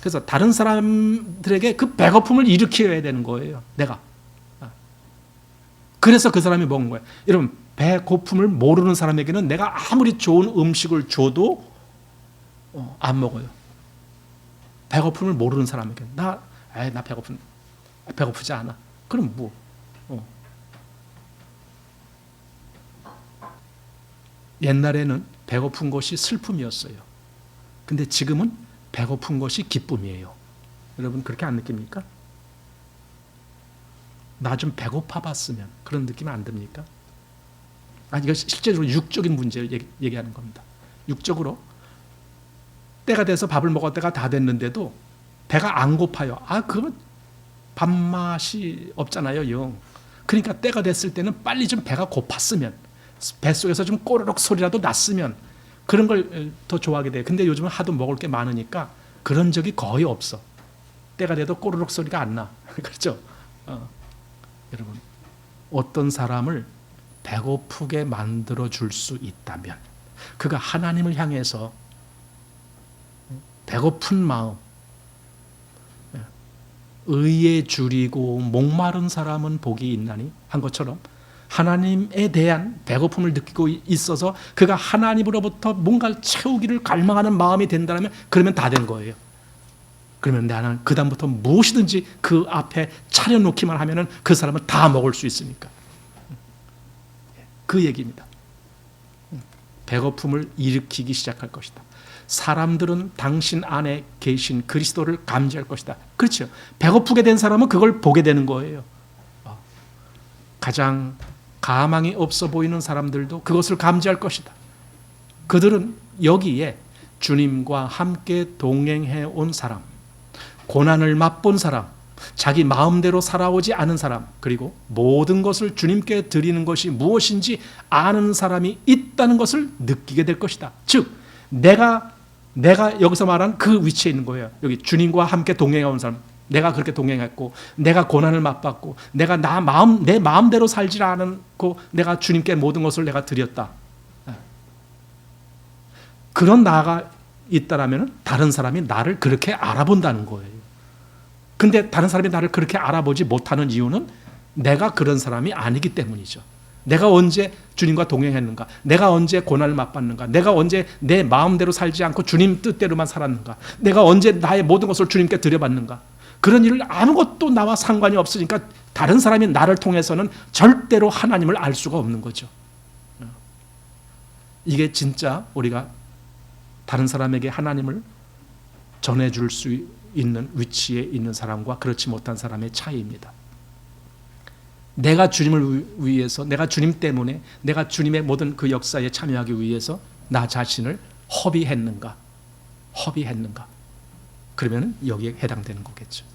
그래서 다른 사람들에게 그 배고픔을 일으켜야 되는 거예요. 내가. 그래서 그 사람이 먹은 거예요. 여러분 배고픔을 모르는 사람에게는 내가 아무리 좋은 음식을 줘도 안 먹어요. 배고픔을 모르는 사람에게는 나 배고프지 않아. 그럼 뭐? 옛날에는 배고픈 것이 슬픔이었어요. 근데 지금은 배고픈 것이 기쁨이에요. 여러분 그렇게 안 느낍니까? 나 좀 배고파 봤으면 그런 느낌 안 듭니까? 이거 실제로 육적인 문제를 얘기하는 겁니다. 육적으로 때가 돼서 밥을 먹을 때가 다 됐는데도 배가 안 고파요. 그건 밥맛이 없잖아요, 영. 그러니까 때가 됐을 때는 빨리 좀 배가 고팠으면 뱃속에서 좀 꼬르륵 소리라도 났으면 그런 걸 더 좋아하게 돼요. 근데 요즘은 하도 먹을 게 많으니까 그런 적이 거의 없어. 때가 돼도 꼬르륵 소리가 안 나. 그렇죠? 여러분, 어떤 사람을 배고프게 만들어 줄 수 있다면 그가 하나님을 향해서 배고픈 마음, 의에 줄이고 목마른 사람은 복이 있나니 한 것처럼 하나님에 대한 배고픔을 느끼고 있어서 그가 하나님으로부터 뭔가를 채우기를 갈망하는 마음이 된다면 그러면 다 된 거예요. 그러면 나는 그 다음부터 무엇이든지 그 앞에 차려놓기만 하면 그 사람은 다 먹을 수 있으니까. 그 얘기입니다. 배고픔을 일으키기 시작할 것이다. 사람들은 당신 안에 계신 그리스도를 감지할 것이다. 그렇죠. 배고프게 된 사람은 그걸 보게 되는 거예요. 가장 가망이 없어 보이는 사람들도 그것을 감지할 것이다. 그들은 여기에 주님과 함께 동행해 온 사람, 고난을 맛본 사람, 자기 마음대로 살아오지 않은 사람, 그리고 모든 것을 주님께 드리는 것이 무엇인지 아는 사람이 있다는 것을 느끼게 될 것이다. 즉, 내가 여기서 말한 그 위치에 있는 거예요. 여기 주님과 함께 동행해 온 사람, 내가 그렇게 동행했고, 내가 고난을 맛봤고, 내가 내 마음대로 살지 않고, 내가 주님께 모든 것을 내가 드렸다. 그런 나가 있다라면 다른 사람이 나를 그렇게 알아본다는 거예요. 근데 다른 사람이 나를 그렇게 알아보지 못하는 이유는 내가 그런 사람이 아니기 때문이죠. 내가 언제 주님과 동행했는가? 내가 언제 고난을 맛봤는가? 내가 언제 내 마음대로 살지 않고 주님 뜻대로만 살았는가? 내가 언제 나의 모든 것을 주님께 드려봤는가? 그런 일을 아무것도 나와 상관이 없으니까 다른 사람이 나를 통해서는 절대로 하나님을 알 수가 없는 거죠. 이게 진짜 우리가 다른 사람에게 하나님을 전해줄 수 있는 위치에 있는 사람과 그렇지 못한 사람의 차이입니다. 내가 주님을 위해서, 내가 주님 때문에, 내가 주님의 모든 그 역사에 참여하기 위해서 나 자신을 허비했는가? 그러면 여기에 해당되는 거겠죠.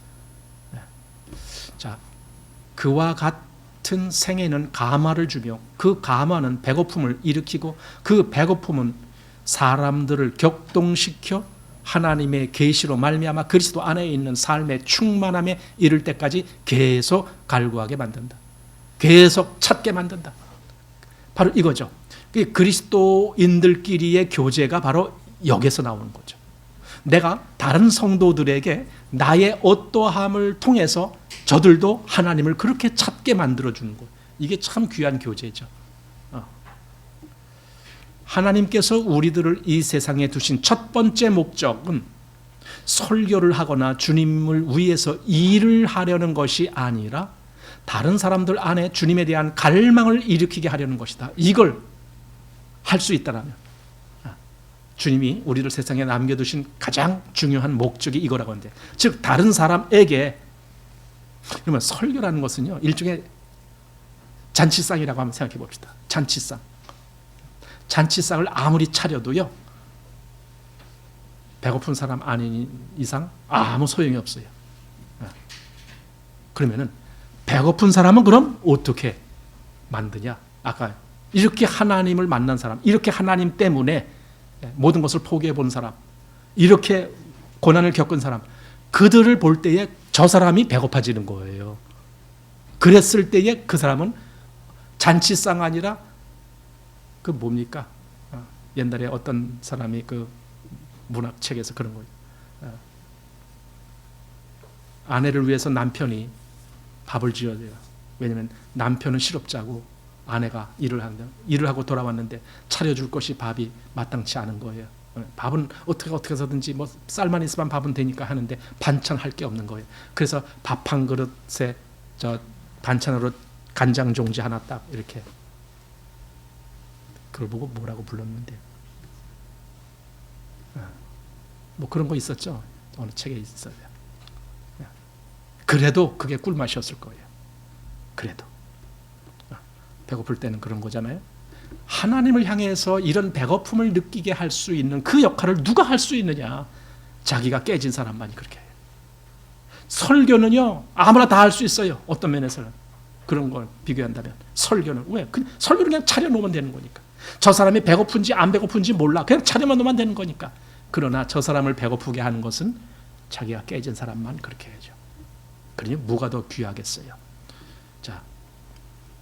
자, 그와 같은 생애는 가마를 주며 그 가마는 배고픔을 일으키고 그 배고픔은 사람들을 격동시켜 하나님의 계시로 말미암아 그리스도 안에 있는 삶의 충만함에 이를 때까지 계속 갈구하게 만든다. 계속 찾게 만든다. 바로 이거죠. 그리스도인들끼리의 교제가 바로 여기서 나오는 거죠. 내가 다른 성도들에게 나의 어떠함을 통해서 저들도 하나님을 그렇게 찾게 만들어주는 것. 이게 참 귀한 교제죠. 하나님께서 우리들을 이 세상에 두신 첫 번째 목적은 설교를 하거나 주님을 위해서 일을 하려는 것이 아니라 다른 사람들 안에 주님에 대한 갈망을 일으키게 하려는 것이다. 이걸 할 수 있다면 주님이 우리를 세상에 남겨두신 가장 중요한 목적이 이거라고 하는데, 즉 다른 사람에게, 그러면 설교라는 것은요 일종의 잔치상이라고 한번 생각해 봅시다. 잔치상을 아무리 차려도요 배고픈 사람 아닌 이상 아무 소용이 없어요. 그러면은 배고픈 사람은 그럼 어떻게 만드냐? 아까 이렇게 하나님을 만난 사람, 이렇게 하나님 때문에 모든 것을 포기해 본 사람, 이렇게 고난을 겪은 사람, 그들을 볼 때에 저 사람이 배고파지는 거예요. 그랬을 때에 그 사람은 잔치상 아니라 그 뭡니까? 옛날에 어떤 사람이 그 문학책에서 그런 거예요. 아내를 위해서 남편이 밥을 지어줘요. 왜냐하면 남편은 실업자고 아내가 일을 하고 돌아왔는데 차려줄 것이 밥이 마땅치 않은 거예요. 밥은 어떻게 해서든지 뭐 쌀만 있으면 밥은 되니까 하는데 반찬할 게 없는 거예요. 그래서 밥 한 그릇에 저 반찬으로 간장 종지 하나 딱 이렇게, 그걸 보고 뭐라고 불렀는데, 뭐 그런 거 있었죠. 어느 책에 있어요. 그래도 그게 꿀맛이었을 거예요. 그래도 배고플 때는 그런 거잖아요. 하나님을 향해서 이런 배고픔을 느끼게 할 수 있는 그 역할을 누가 할 수 있느냐? 자기가 깨진 사람만이 그렇게 해요. 설교는요 아무나 다 할 수 있어요. 어떤 면에서는 그런 걸 비교한다면 설교는 왜? 설교는 그냥 차려놓으면 되는 거니까. 저 사람이 배고픈지 안 배고픈지 몰라. 그냥 차려만 놓으면 되는 거니까. 그러나 저 사람을 배고프게 하는 것은 자기가 깨진 사람만 그렇게 해야죠. 그러니 뭐가 더 귀하겠어요. 자,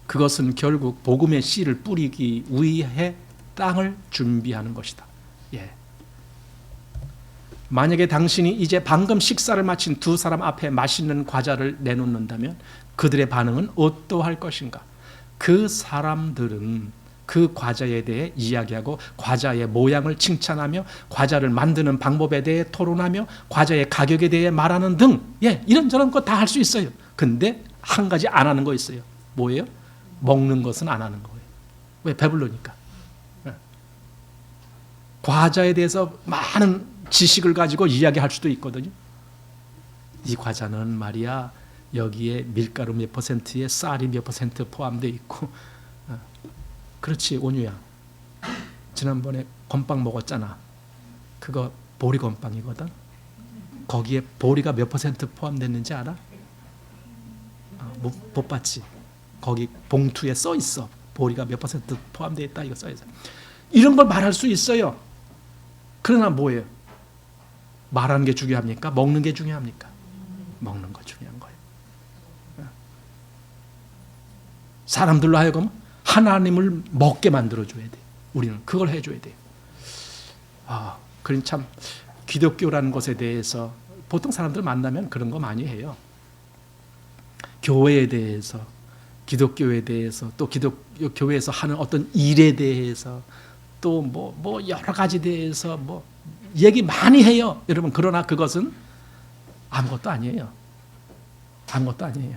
그것은 결국 복음의 씨를 뿌리기 위해 땅을 준비하는 것이다. 예. 만약에 당신이 이제 방금 식사를 마친 두 사람 앞에 맛있는 과자를 내놓는다면 그들의 반응은 어떠할 것인가? 그 사람들은 그 과자에 대해 이야기하고 과자의 모양을 칭찬하며 과자를 만드는 방법에 대해 토론하며 과자의 가격에 대해 말하는 등 이런저런 거 다 할 수 있어요. 근데 한 가지 안 하는 거 있어요. 뭐예요? 먹는 것은 안 하는 거예요. 왜? 배불르니까. 과자에 대해서 많은 지식을 가지고 이야기할 수도 있거든요. 이 과자는 말이야 여기에 밀가루 몇 퍼센트에 쌀이 몇 퍼센트 포함되어 있고 그렇지 온유야. 지난번에 건빵 먹었잖아. 그거 보리 건빵이거든. 거기에 보리가 몇 퍼센트 포함됐는지 알아? 못 봤지. 거기 봉투에 써 있어. 보리가 몇 퍼센트 포함되어 있다 이거 써 있어. 이런 걸 말할 수 있어요. 그러나 뭐예요? 말하는 게 중요합니까? 먹는 게 중요합니까? 먹는 거 중요한 거예요. 사람들로 하여금 하나님을 먹게 만들어줘야 돼. 우리는 그걸 해줘야 돼요. 그럼 참 기독교라는 것에 대해서 보통 사람들 만나면 그런 거 많이 해요. 교회에 대해서, 기독교에 대해서, 또 기독교 교회에서 하는 어떤 일에 대해서, 또 뭐 여러 가지 대해서 뭐 얘기 많이 해요. 여러분 그러나 그것은 아무것도 아니에요. 아무것도 아니에요.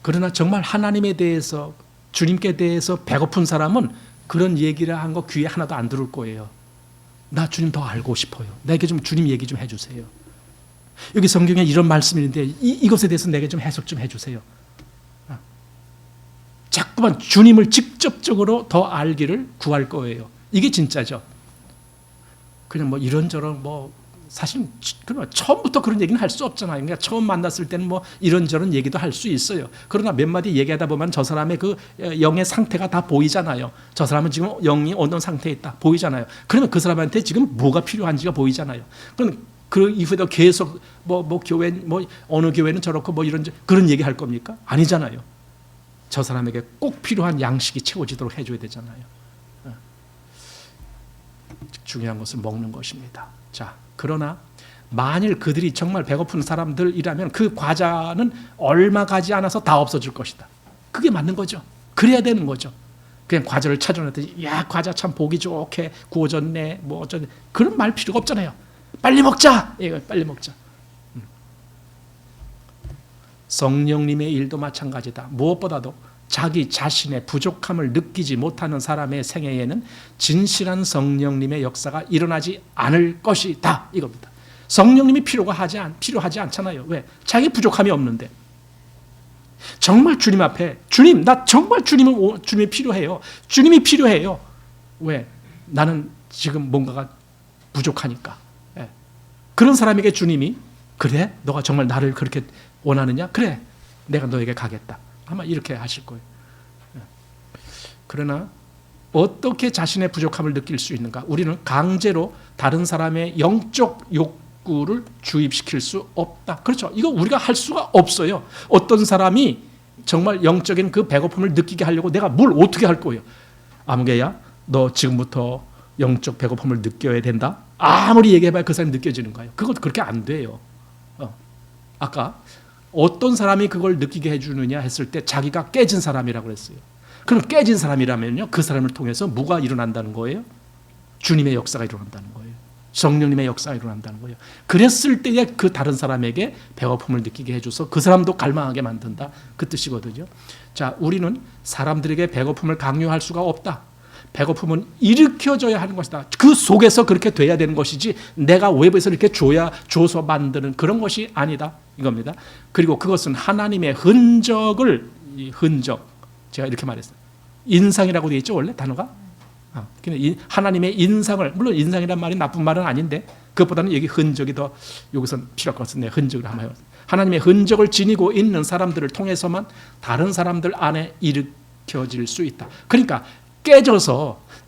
그러나 정말 하나님에 대해서 주님께 대해서 배고픈 사람은 그런 얘기를 한 거 귀에 하나도 안 들을 거예요. 나 주님 더 알고 싶어요. 내게 좀 주님 얘기 좀 해주세요. 여기 성경에 이런 말씀이 있는데 이것에 대해서 내게 좀 해석 좀 해주세요. 자꾸만 주님을 직접적으로 더 알기를 구할 거예요. 이게 진짜죠. 그냥 뭐 이런저런 뭐 사실 처음부터 그런 얘기는 할 수 없잖아요. 그러니까 처음 만났을 때는 뭐 이런저런 얘기도 할 수 있어요. 그러나 몇 마디 얘기하다 보면 저 사람의 그 영의 상태가 다 보이잖아요. 저 사람은 지금 영이 어떤 상태에 있다 보이잖아요. 그러면 그 사람한테 지금 뭐가 필요한지가 보이잖아요. 그럼 그 이후에도 계속 뭐 교회 뭐 어느 교회는 저렇고 뭐 이런 그런 얘기 할 겁니까? 아니잖아요. 저 사람에게 꼭 필요한 양식이 채워지도록 해줘야 되잖아요. 중요한 것은 먹는 것입니다. 자, 그러나 만일 그들이 정말 배고픈 사람들이라면 그 과자는 얼마 가지 않아서 다 없어질 것이다. 그게 맞는 거죠. 그래야 되는 거죠. 그냥 과자를 찾아냈더니 야 과자 참 보기 좋게 구워졌네 뭐 어쩌네 그런 말 필요가 없잖아요. 빨리 먹자. 빨리 먹자. 성령님의 일도 마찬가지다. 무엇보다도 자기 자신의 부족함을 느끼지 못하는 사람의 생애에는 진실한 성령님의 역사가 일어나지 않을 것이다. 이겁니다. 성령님이 필요하지 않잖아요. 왜? 자기 부족함이 없는데. 정말 주님 앞에 주님 나 정말 주님이 필요해요. 주님이 필요해요. 왜? 나는 지금 뭔가가 부족하니까. 그런 사람에게 주님이 그래? 너가 정말 나를 그렇게 원하느냐? 그래. 내가 너에게 가겠다. 아마 이렇게 하실 거예요. 그러나 어떻게 자신의 부족함을 느낄 수 있는가? 우리는 강제로 다른 사람의 영적 욕구를 주입시킬 수 없다. 그렇죠. 이거 우리가 할 수가 없어요. 어떤 사람이 정말 영적인 그 배고픔을 느끼게 하려고 내가 뭘 어떻게 할 거예요? 아무개야 너 지금부터 영적 배고픔을 느껴야 된다. 아무리 얘기해봐야 그 사람이 느껴지는 거예요. 그것도 그렇게 안 돼요. 아까 어떤 사람이 그걸 느끼게 해주느냐 했을 때 자기가 깨진 사람이라고 그랬어요. 그럼 깨진 사람이라면요 그 사람을 통해서 뭐가 일어난다는 거예요? 주님의 역사가 일어난다는 거예요. 성령님의 역사가 일어난다는 거예요. 그랬을 때에 그 다른 사람에게 배고픔을 느끼게 해줘서 그 사람도 갈망하게 만든다. 그 뜻이거든요. 자, 우리는 사람들에게 배고픔을 강요할 수가 없다. 배고픔은 일으켜줘야 하는 것이다. 그 속에서 그렇게 돼야 되는 것이지 내가 외부에서 이렇게 줘서 만드는 그런 것이 아니다. 이겁니다. 그리고 그것은 하나님의 흔적을 흔적 제가 이렇게 말했어요. 인상이라고 되어 있죠 원래 단어가. 하나님의 인상을 물론 인상이란 말이 나쁜 말은 아닌데 그것보다는 여기 흔적이 더 여기선 필요할 것 같은데 흔적을 한번 해요. 하나님의 흔적을 지니고 있는 사람들을 통해서만 다른 사람들 안에 일으켜질 수 있다. 그러니까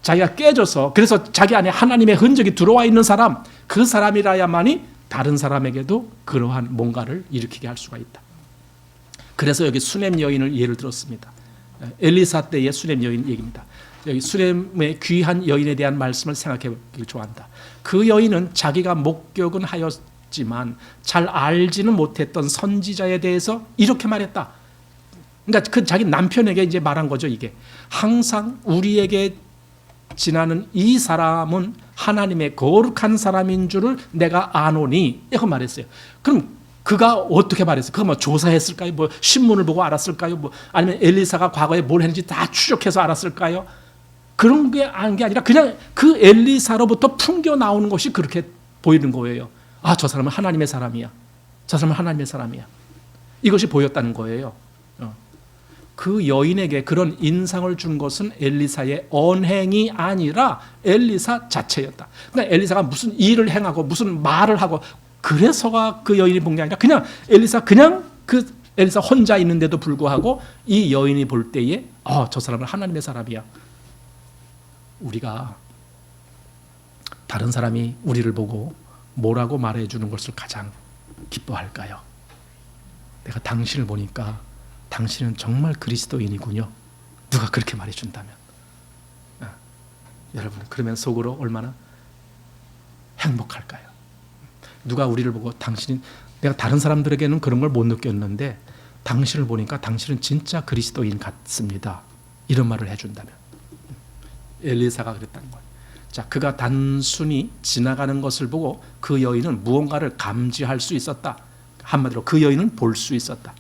자기가 깨져서 그래서 자기 안에 하나님의 흔적이 들어와 있는 사람, 그 사람이라야만이 다른 사람에게도 그러한 뭔가를 일으키게 할 수가 있다. 그래서 여기 수넴 여인을 예를 들었습니다. 엘리사 때의 수넴 여인 얘기입니다. 여기 수넴의 귀한 여인에 대한 말씀을 생각해 보기 좋아한다. 그 여인은 자기가 목격은 하였지만 잘 알지는 못했던 선지자에 대해서 이렇게 말했다. 그러니까 그 자기 남편에게 이제 말한 거죠. 이게 항상 우리에게 지나는 이 사람은 하나님의 거룩한 사람인 줄을 내가 아노니, 이렇게 말했어요. 그럼 그가 어떻게 말했어요? 그가 뭐 조사했을까요? 뭐 신문을 보고 알았을까요? 뭐 아니면 엘리사가 과거에 뭘 했는지 다 추적해서 알았을까요? 그런 게 아니라 그냥 그 엘리사로부터 풍겨 나오는 것이 그렇게 보이는 거예요. 아, 저 사람은 하나님의 사람이야. 저 사람은 하나님의 사람이야. 이것이 보였다는 거예요. 그 여인에게 그런 인상을 준 것은 엘리사의 언행이 아니라 엘리사 자체였다. 그러니까 엘리사가 무슨 일을 행하고 무슨 말을 하고 그래서가 그 여인이 본 게 아니라 그냥 엘리사 혼자 있는데도 불구하고 이 여인이 볼 때에 저 사람은 하나님의 사람이야. 우리가 다른 사람이 우리를 보고 뭐라고 말해주는 것을 가장 기뻐할까요? 내가 당신을 보니까 당신은 정말 그리스도인이군요. 누가 그렇게 말해준다면, 여러분 그러면 속으로 얼마나 행복할까요? 누가 우리를 보고 내가 다른 사람들에게는 그런 걸 못 느꼈는데 당신을 보니까 당신은 진짜 그리스도인 같습니다. 이런 말을 해준다면. 엘리사가 그랬다는 거예요. 자, 그가 단순히 지나가는 것을 보고 그 여인은 무언가를 감지할 수 있었다. 한마디로 그 여인은 볼 수 있었다.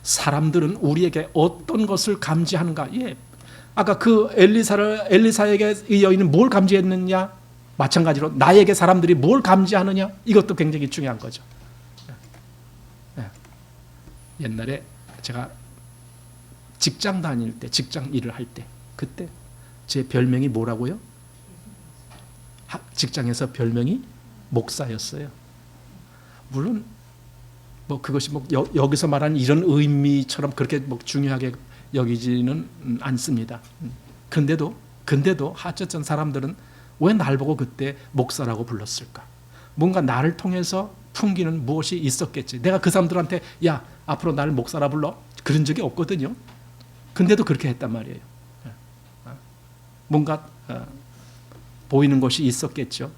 사람들은 우리에게 어떤 것을 감지하는가? 아까 그 엘리사에게 이 여인은 뭘 감지했느냐? 마찬가지로 나에게 사람들이 뭘 감지하느냐? 이것도 굉장히 중요한 거죠. 옛날에 제가 직장 다닐 때, 직장 일을 할 때, 그때 제 별명이 뭐라고요? 직장에서 별명이 목사였어요. 물론 그것이 여기서 말하는 이런 의미처럼 그렇게 중요하게 여기지는 않습니다. 근데도 어쨌든 사람들은 왜 날 보고 그때 목사라고 불렀을까? 뭔가 나를 통해서 풍기는 무엇이 있었겠지. 내가 그 사람들한테 야, 앞으로 나를 목사라 불러? 그런 적이 없거든요. 근데도 그렇게 했단 말이에요. 뭔가 보이는 것이 있었겠죠.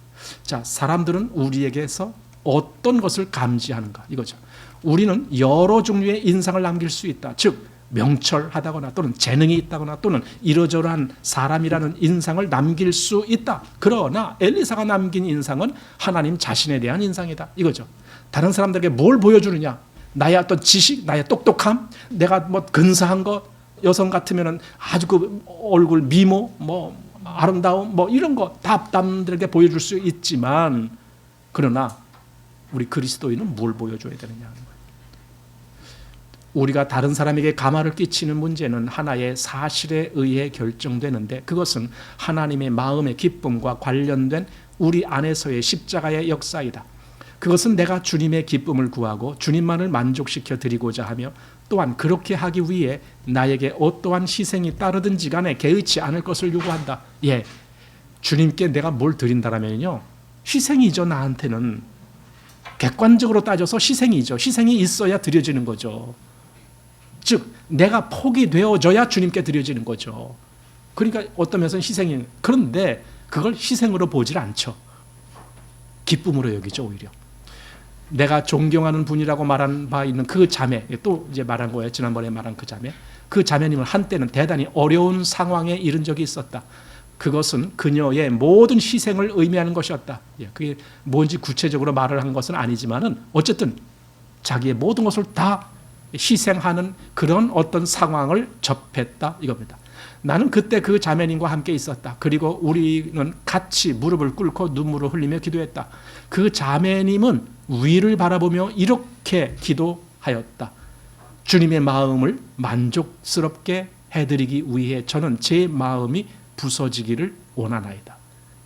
자, 사람들은 우리에게서 어떤 것을 감지하는가 이거죠. 우리는 여러 종류의 인상을 남길 수 있다. 즉 명철하다거나 또는 재능이 있다거나 또는 이러저러한 사람이라는 인상을 남길 수 있다. 그러나 엘리사가 남긴 인상은 하나님 자신에 대한 인상이다. 이거죠. 다른 사람들에게 뭘 보여주느냐? 나의 어떤 지식, 나의 똑똑함, 내가 근사한 것, 여성 같으면은 아주 그 얼굴 미모, 아름다움, 이런 거 다 남들에게 보여줄 수 있지만, 그러나 우리 그리스도인은 뭘 보여줘야 되느냐 하는 거예요. 우리가 다른 사람에게 가마를 끼치는 문제는 하나의 사실에 의해 결정되는데 그것은 하나님의 마음의 기쁨과 관련된 우리 안에서의 십자가의 역사이다. 그것은 내가 주님의 기쁨을 구하고 주님만을 만족시켜 드리고자 하며 또한 그렇게 하기 위해 나에게 어떠한 희생이 따르든지 간에 개의치 않을 것을 요구한다. 주님께 내가 뭘 드린다라면요, 희생이죠. 나한테는 객관적으로 따져서 희생이죠. 희생이 있어야 드려지는 거죠. 즉 내가 폭이 되어져야 주님께 드려지는 거죠. 그러니까 어떤 면에서는 희생이, 그런데 그걸 희생으로 보질 않죠. 기쁨으로 여기죠. 오히려 내가 존경하는 분이라고 말한 바 있는 그 자매, 또 이제 말한 거예요. 지난번에 말한 그 자매님은 한때는 대단히 어려운 상황에 이른 적이 있었다. 그것은 그녀의 모든 희생을 의미하는 것이었다. 그게 뭔지 구체적으로 말을 한 것은 아니지만은 어쨌든 자기의 모든 것을 다 희생하는 그런 어떤 상황을 접했다 이겁니다. 나는 그때 그 자매님과 함께 있었다. 그리고 우리는 같이 무릎을 꿇고 눈물을 흘리며 기도했다. 그 자매님은 위를 바라보며 이렇게 기도하였다. 주님의 마음을 만족스럽게 해드리기 위해 저는 제 마음이 부서지기를 원하나이다.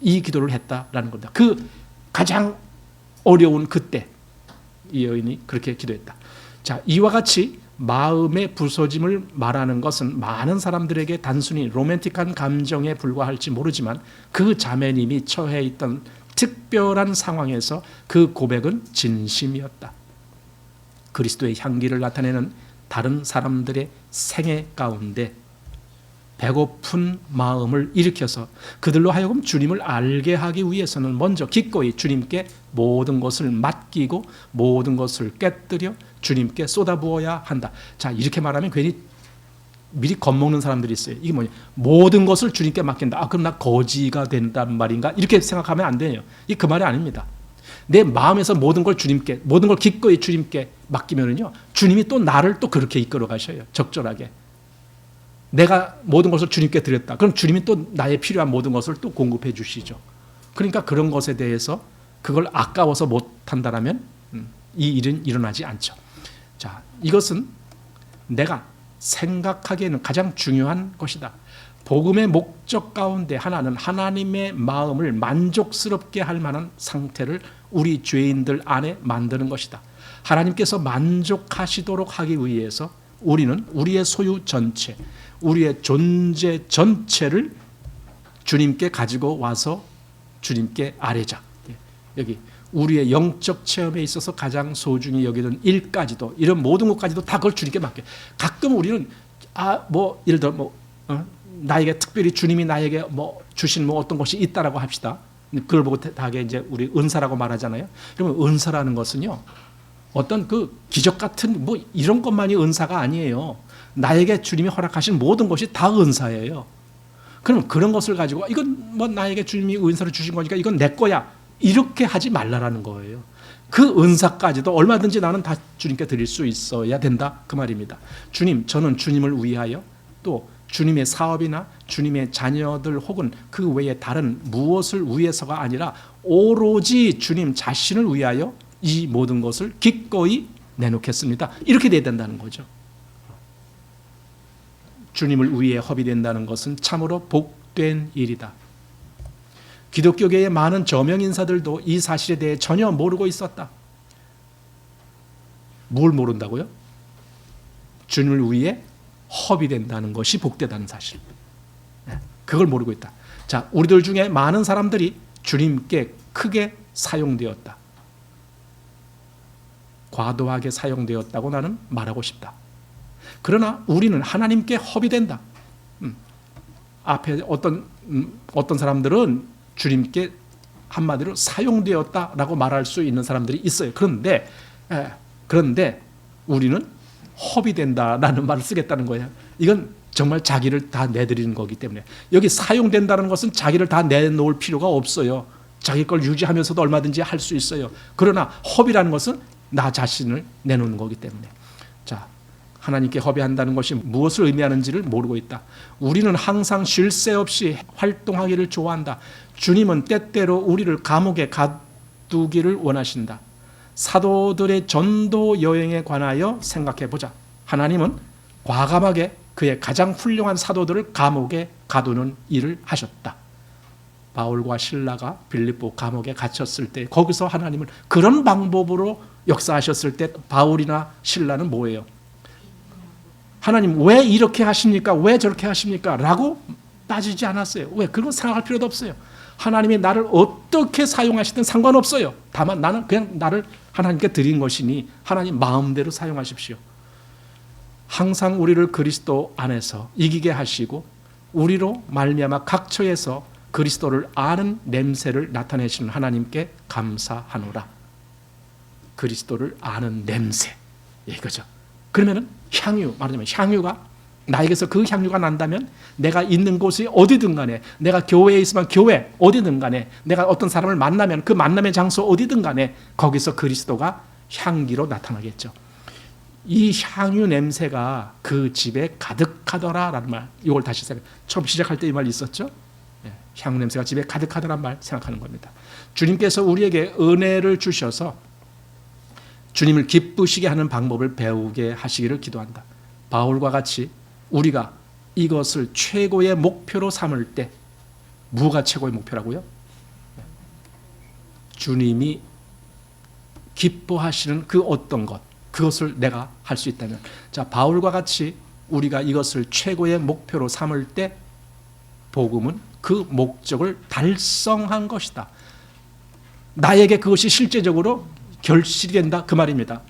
이 기도를 했다라는 겁니다. 그 가장 어려운 그때 이 여인이 그렇게 기도했다. 자, 이와 같이 마음의 부서짐을 말하는 것은 많은 사람들에게 단순히 로맨틱한 감정에 불과할지 모르지만 그 자매님이 처해 있던 특별한 상황에서 그 고백은 진심이었다. 그리스도의 향기를 나타내는 다른 사람들의 생애 가운데 배고픈 마음을 일으켜서 그들로 하여금 주님을 알게 하기 위해서는 먼저 기꺼이 주님께 모든 것을 맡기고 모든 것을 깨뜨려 주님께 쏟아부어야 한다. 자, 이렇게 말하면 괜히 미리 겁먹는 사람들이 있어요. 이게 뭐냐? 모든 것을 주님께 맡긴다. 아, 그럼 나 거지가 된단 말인가? 이렇게 생각하면 안 돼요. 이게 그 말이 아닙니다. 내 마음에서 모든 걸 주님께, 모든 걸 기꺼이 주님께 맡기면은요, 주님이 또 나를 또 그렇게 이끌어 가셔요. 적절하게. 내가 모든 것을 주님께 드렸다. 그럼 주님이 또 나의 필요한 모든 것을 또 공급해 주시죠. 그러니까 그런 것에 대해서 그걸 아까워서 못한다라면 이 일은 일어나지 않죠. 자, 이것은 내가 생각하기에는 가장 중요한 것이다. 복음의 목적 가운데 하나는 하나님의 마음을 만족스럽게 할 만한 상태를 우리 죄인들 안에 만드는 것이다. 하나님께서 만족하시도록 하기 위해서 우리는 우리의 소유 전체, 우리의 존재 전체를 주님께 가지고 와서 주님께 아뢰자. 여기 우리의 영적 체험에 있어서 가장 소중히 여기는 일까지도, 이런 모든 것까지도 다 그걸 주님께 맡겨. 가끔 우리는 예를 들어 나에게 특별히 주님이 나에게 주신 어떤 것이 있다라고 합시다. 그걸 보고 다게 이제 우리 은사라고 말하잖아요. 그러면 은사라는 것은요, 어떤 그 기적 같은 이런 것만이 은사가 아니에요. 나에게 주님이 허락하신 모든 것이 다 은사예요. 그럼 그런 것을 가지고 이건 나에게 주님이 은사를 주신 거니까 이건 내 거야, 이렇게 하지 말라라는 거예요. 그 은사까지도 얼마든지 나는 다 주님께 드릴 수 있어야 된다, 그 말입니다. 주님, 저는 주님을 위하여 또 주님의 사업이나 주님의 자녀들 혹은 그 외에 다른 무엇을 위해서가 아니라 오로지 주님 자신을 위하여 이 모든 것을 기꺼이 내놓겠습니다. 이렇게 돼야 된다는 거죠. 주님을 위해 허비된다는 것은 참으로 복된 일이다. 기독교계의 많은 저명 인사들도 이 사실에 대해 전혀 모르고 있었다. 뭘 모른다고요? 주님을 위해 허비된다는 것이 복되다는 사실. 그걸 모르고 있다. 자, 우리들 중에 많은 사람들이 주님께 크게 사용되었다. 과도하게 사용되었다고 나는 말하고 싶다. 그러나 우리는 하나님께 허비된다. 앞에 어떤 사람들은 주님께 한마디로 사용되었다라고 말할 수 있는 사람들이 있어요. 그런데 우리는 허비된다라는 말을 쓰겠다는 거예요. 이건 정말 자기를 다 내드리는 거기 때문에. 여기 사용된다는 것은 자기를 다 내놓을 필요가 없어요. 자기 걸 유지하면서도 얼마든지 할 수 있어요. 그러나 허비라는 것은 나 자신을 내놓는 거기 때문에. 자, 하나님께 허비한다는 것이 무엇을 의미하는지를 모르고 있다. 우리는 항상 쉴 새 없이 활동하기를 좋아한다. 주님은 때때로 우리를 감옥에 가두기를 원하신다. 사도들의 전도 여행에 관하여 생각해 보자. 하나님은 과감하게 그의 가장 훌륭한 사도들을 감옥에 가두는 일을 하셨다. 바울과 실라가 빌립보 감옥에 갇혔을 때 거기서 하나님은 그런 방법으로 역사하셨을 때 바울이나 실라는 뭐예요? 하나님 왜 이렇게 하십니까? 왜 저렇게 하십니까? 라고 따지지 않았어요. 왜? 그런 거 생각할 필요도 없어요. 하나님이 나를 어떻게 사용하시든 상관없어요. 다만 나는 그냥 나를 하나님께 드린 것이니 하나님 마음대로 사용하십시오. 항상 우리를 그리스도 안에서 이기게 하시고 우리로 말미암아 각처에서 그리스도를 아는 냄새를 나타내시는 하나님께 감사하노라. 그리스도를 아는 냄새, 이거죠. 그러면은 말하자면 향유가 나에게서 그 향유가 난다면 내가 있는 곳이 어디든 간에, 내가 교회에 있으면 교회 어디든 간에, 내가 어떤 사람을 만나면 그 만남의 장소 어디든 간에 거기서 그리스도가 향기로 나타나겠죠. 이 향유 냄새가 그 집에 가득하더라라는 말, 이걸 다시 처음 시작할 때 이 말 있었죠. 향유 냄새가 집에 가득하더라는 말 생각하는 겁니다. 주님께서 우리에게 은혜를 주셔서 주님을 기쁘시게 하는 방법을 배우게 하시기를 기도한다. 바울과 같이 우리가 이것을 최고의 목표로 삼을 때, 뭐가 최고의 목표라고요? 주님이 기뻐하시는 그 어떤 것, 그것을 내가 할 수 있다면, 자, 바울과 같이 우리가 이것을 최고의 목표로 삼을 때 복음은 그 목적을 달성한 것이다. 나에게 그것이 실제적으로 결실이 된다, 그 말입니다.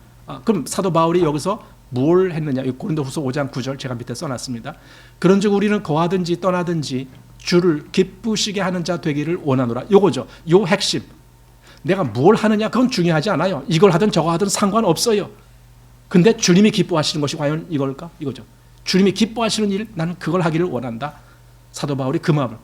그럼 사도 바울이 여기서 뭘 했느냐? 고린도후서 5장 9절 제가 밑에 써놨습니다. 그런즉 우리는 거하든지 떠나든지 주를 기쁘시게 하는 자 되기를 원하노라. 요거죠. 요 핵심. 내가 뭘 하느냐 그건 중요하지 않아요. 이걸 하든 저거 하든 상관없어요. 근데 주님이 기뻐하시는 것이 과연 이걸까? 이거죠. 주님이 기뻐하시는 일, 나는 그걸 하기를 원한다. 사도 바울이 그 마음을.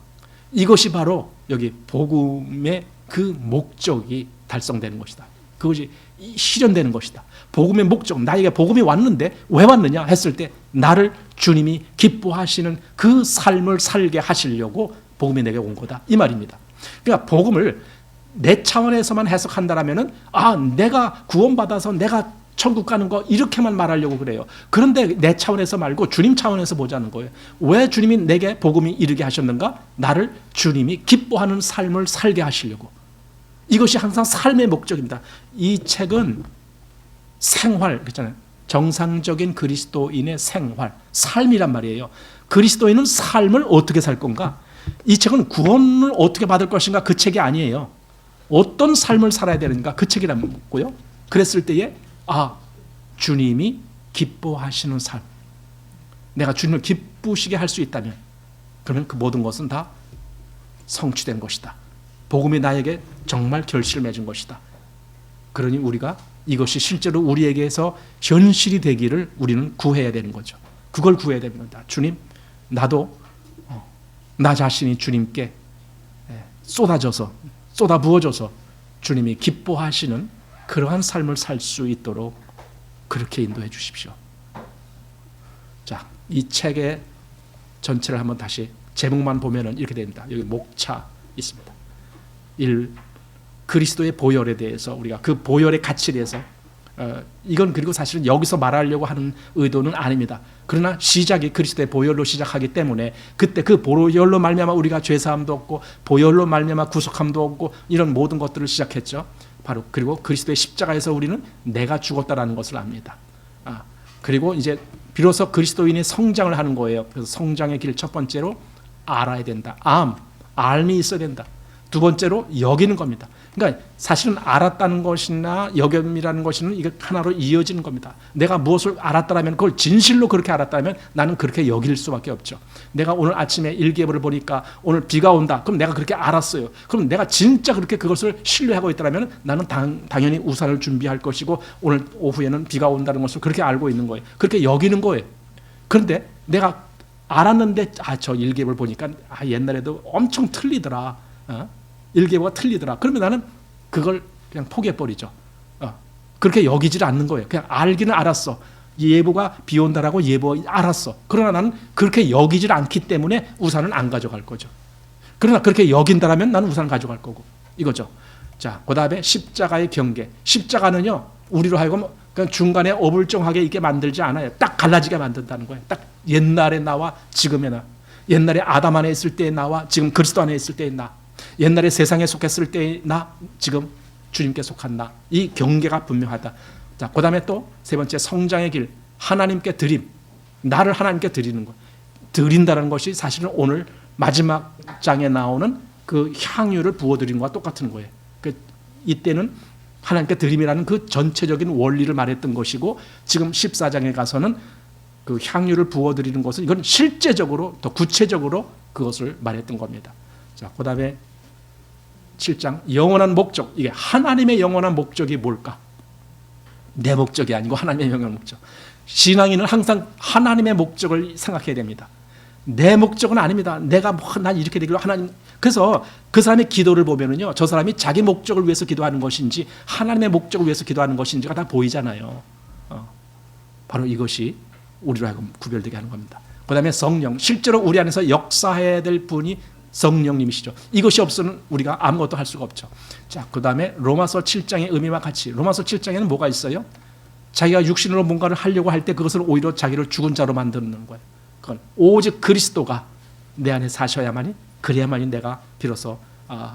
이것이 바로 여기 복음의 그 목적이 달성되는 것이다. 그것이 실현되는 것이다. 복음의 목적, 나에게 복음이 왔는데 왜 왔느냐 했을 때 나를 주님이 기뻐하시는 그 삶을 살게 하시려고 복음이 내게 온 거다, 이 말입니다. 그러니까 복음을 내 차원에서만 해석한다라면은 내가 구원받아서 내가 천국 가는 거 이렇게만 말하려고 그래요. 그런데 내 차원에서 말고 주님 차원에서 보자는 거예요. 왜 주님이 내게 복음이 이르게 하셨는가? 나를 주님이 기뻐하는 삶을 살게 하시려고. 이것이 항상 삶의 목적입니다. 이 책은 생활, 그렇잖아요. 정상적인 그리스도인의 생활, 삶이란 말이에요. 그리스도인은 삶을 어떻게 살 건가? 이 책은 구원을 어떻게 받을 것인가, 그 책이 아니에요. 어떤 삶을 살아야 되는가, 그 책이란 거고요. 그랬을 때에 주님이 기뻐하시는 삶, 내가 주님을 기쁘시게 할 수 있다면 그러면 그 모든 것은 다 성취된 것이다. 복음이 나에게 정말 결실을 맺은 것이다. 그러니 우리가 이것이 실제로 우리에게서 현실이 되기를 우리는 구해야 되는 거죠. 그걸 구해야 됩니다. 주님, 나도 나 자신이 주님께 쏟아 부어져서 주님이 기뻐하시는 그러한 삶을 살 수 있도록 그렇게 인도해 주십시오. 자, 이 책의 전체를 한번 다시 제목만 보면은 이렇게 됩니다. 여기 목차 있습니다. 1. 그리스도의 보혈에 대해서 우리가 그 보혈의 가치에 대해서 이건 그리고 사실은 여기서 말하려고 하는 의도는 아닙니다. 그러나 시작이 그리스도의 보혈로 시작하기 때문에 그때 그 보혈로 말미암아 우리가 죄사함도 얻고 보혈로 말미암아 구속함도 얻고 이런 모든 것들을 시작했죠. 바로 그리고 그리스도의 십자가에서 우리는 내가 죽었다라는 것을 압니다. 그리고 이제 비로소 그리스도인의 성장을 하는 거예요. 그래서 성장의 길 첫 번째로 알아야 된다. 알미 있어야 된다. 두 번째로 여기는 겁니다. 그러니까 사실은 알았다는 것이나 여김이라는 것은 이게 하나로 이어지는 겁니다. 내가 무엇을 알았다면 그걸 진실로 그렇게 알았다면 나는 그렇게 여길 수밖에 없죠. 내가 오늘 아침에 일기예보를 보니까 오늘 비가 온다. 그럼 내가 그렇게 알았어요. 그럼 내가 진짜 그렇게 그것을 신뢰하고 있다면 나는 당연히 우산을 준비할 것이고 오늘 오후에는 비가 온다는 것을 그렇게 알고 있는 거예요. 그렇게 여기는 거예요. 그런데 내가 알았는데 저 일기예보를 보니까 옛날에도 엄청 틀리더라. 일기예보가 틀리더라. 그러면 나는 그걸 그냥 포기해버리죠. 그렇게 여기질 않는 거예요. 그냥 알기는 알았어. 예보가 비 온다라고 예보 알았어. 그러나 나는 그렇게 여기질 않기 때문에 우산은 안 가져갈 거죠. 그러나 그렇게 여긴다라면 나는 우산을 가져갈 거고 이거죠. 자, 그 다음에 십자가의 경계. 십자가는요 우리로 하여금 그냥 중간에 어불쩡하게 있게 만들지 않아요. 딱 갈라지게 만든다는 거예요. 딱 옛날의 나와 지금의 나. 옛날에 아담 안에 있을 때의 나와 지금 그리스도 안에 있을 때의 나. 옛날에 세상에 속했을 때의 나, 지금 주님께 속한 나. 이 경계가 분명하다. 자, 그 다음에 또 세 번째 성장의 길. 하나님께 드림. 나를 하나님께 드리는 것. 드린다는 것이 사실은 오늘 마지막 장에 나오는 그 향유를 부어드리는 것과 똑같은 거예요. 이때는 하나님께 드림이라는 그 전체적인 원리를 말했던 것이고 지금 14장에 가서는 그 향유를 부어드리는 것은 이건 실제적으로 더 구체적으로 그것을 말했던 겁니다. 자, 그 다음에 7장 영원한 목적. 이게 하나님의 영원한 목적이 뭘까? 내 목적이 아니고 하나님의 영원한 목적. 신앙인은 항상 하나님의 목적을 생각해야 됩니다. 내 목적은 아닙니다. 내가 난 이렇게 되기로 하나님. 그래서 그 사람의 기도를 보면은요, 저 사람이 자기 목적을 위해서 기도하는 것인지 하나님의 목적을 위해서 기도하는 것인지가 다 보이잖아요. 바로 이것이 우리로 하여금 구별되게 하는 겁니다. 그 다음에 성령. 실제로 우리 안에서 역사해야 될 분이 성령님이시죠. 이것이 없으면 우리가 아무것도 할 수가 없죠. 자, 그 다음에 로마서 7장의 의미와 같이 로마서 7장에는 뭐가 있어요? 자기가 육신으로 뭔가를 하려고 할 때 그것을 오히려 자기를 죽은 자로 만드는 거예요. 그건 오직 그리스도가 내 안에 사셔야만이 그래야만이 내가 비로소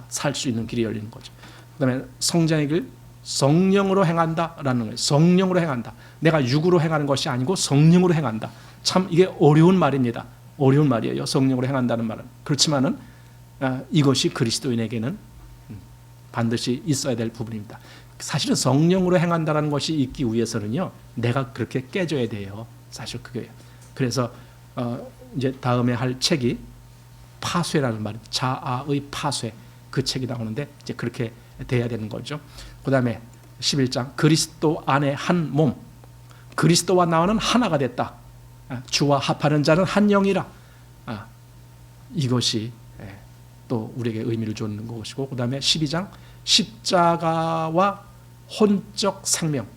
살 수 있는 길이 열리는 거죠. 그 다음에 성장의 길 성령으로 행한다라는 거예요. 성령으로 행한다. 내가 육으로 행하는 것이 아니고 성령으로 행한다. 참 이게 어려운 말입니다. 어려운 말이에요. 성령으로 행한다는 말은. 그렇지만은 이것이 그리스도인에게는 반드시 있어야 될 부분입니다. 사실은 성령으로 행한다는 것이 있기 위해서는요, 내가 그렇게 깨져야 돼요. 사실 그거예요. 그래서 이제 다음에 할 책이 파쇄라는 말, 자아의 파쇄, 그 책이 나오는데 이제 그렇게 돼야 되는 거죠. 그 다음에 11장 그리스도 안에 한 몸, 그리스도와 나와는 하나가 됐다. 주와 합하는 자는 한 영이라. 이것이 또 우리에게 의미를 주는 것이고, 그 다음에 12장 십자가와 혼적 생명.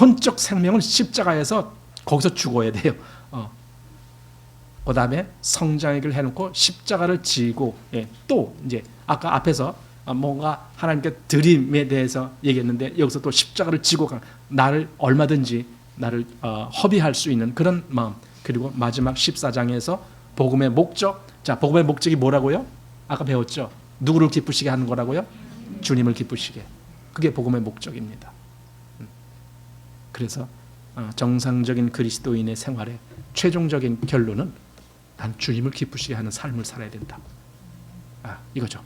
혼적 생명은 십자가에서 거기서 죽어야 돼요. 그 다음에 성장애를 해놓고 십자가를 지고, 또 이제 아까 앞에서 뭔가 하나님께 드림에 대해서 얘기했는데 여기서 또 십자가를 지고 나를 얼마든지 나를 허비할 수 있는 그런 마음. 그리고 마지막 14장에서 복음의 목적. 자, 복음의 목적이 뭐라고요? 아까 배웠죠? 누구를 기쁘시게 하는 거라고요? 주님을 기쁘시게. 그게 복음의 목적입니다. 그래서 정상적인 그리스도인의 생활의 최종적인 결론은 난 주님을 기쁘시게 하는 삶을 살아야 된다. 이거죠.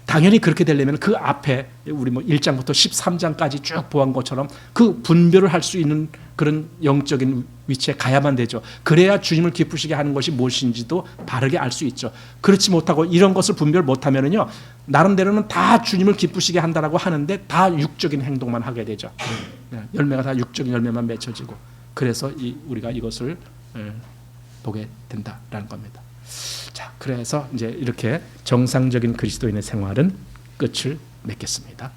당연히 그렇게 되려면 그 앞에 우리 1장부터 13장까지 쭉 보한 것처럼 그 분별을 할 수 있는 그런 영적인 위치에 가야만 되죠. 그래야 주님을 기쁘시게 하는 것이 무엇인지도 바르게 알 수 있죠. 그렇지 못하고 이런 것을 분별 못하면은요, 나름대로는 다 주님을 기쁘시게 한다라고 하는데 다 육적인 행동만 하게 되죠. 열매가 다 육적인 열매만 맺혀지고, 그래서 우리가 이것을 보게 된다라는 겁니다. 자, 그래서 이제 이렇게 정상적인 그리스도인의 생활은 끝을 맺겠습니다.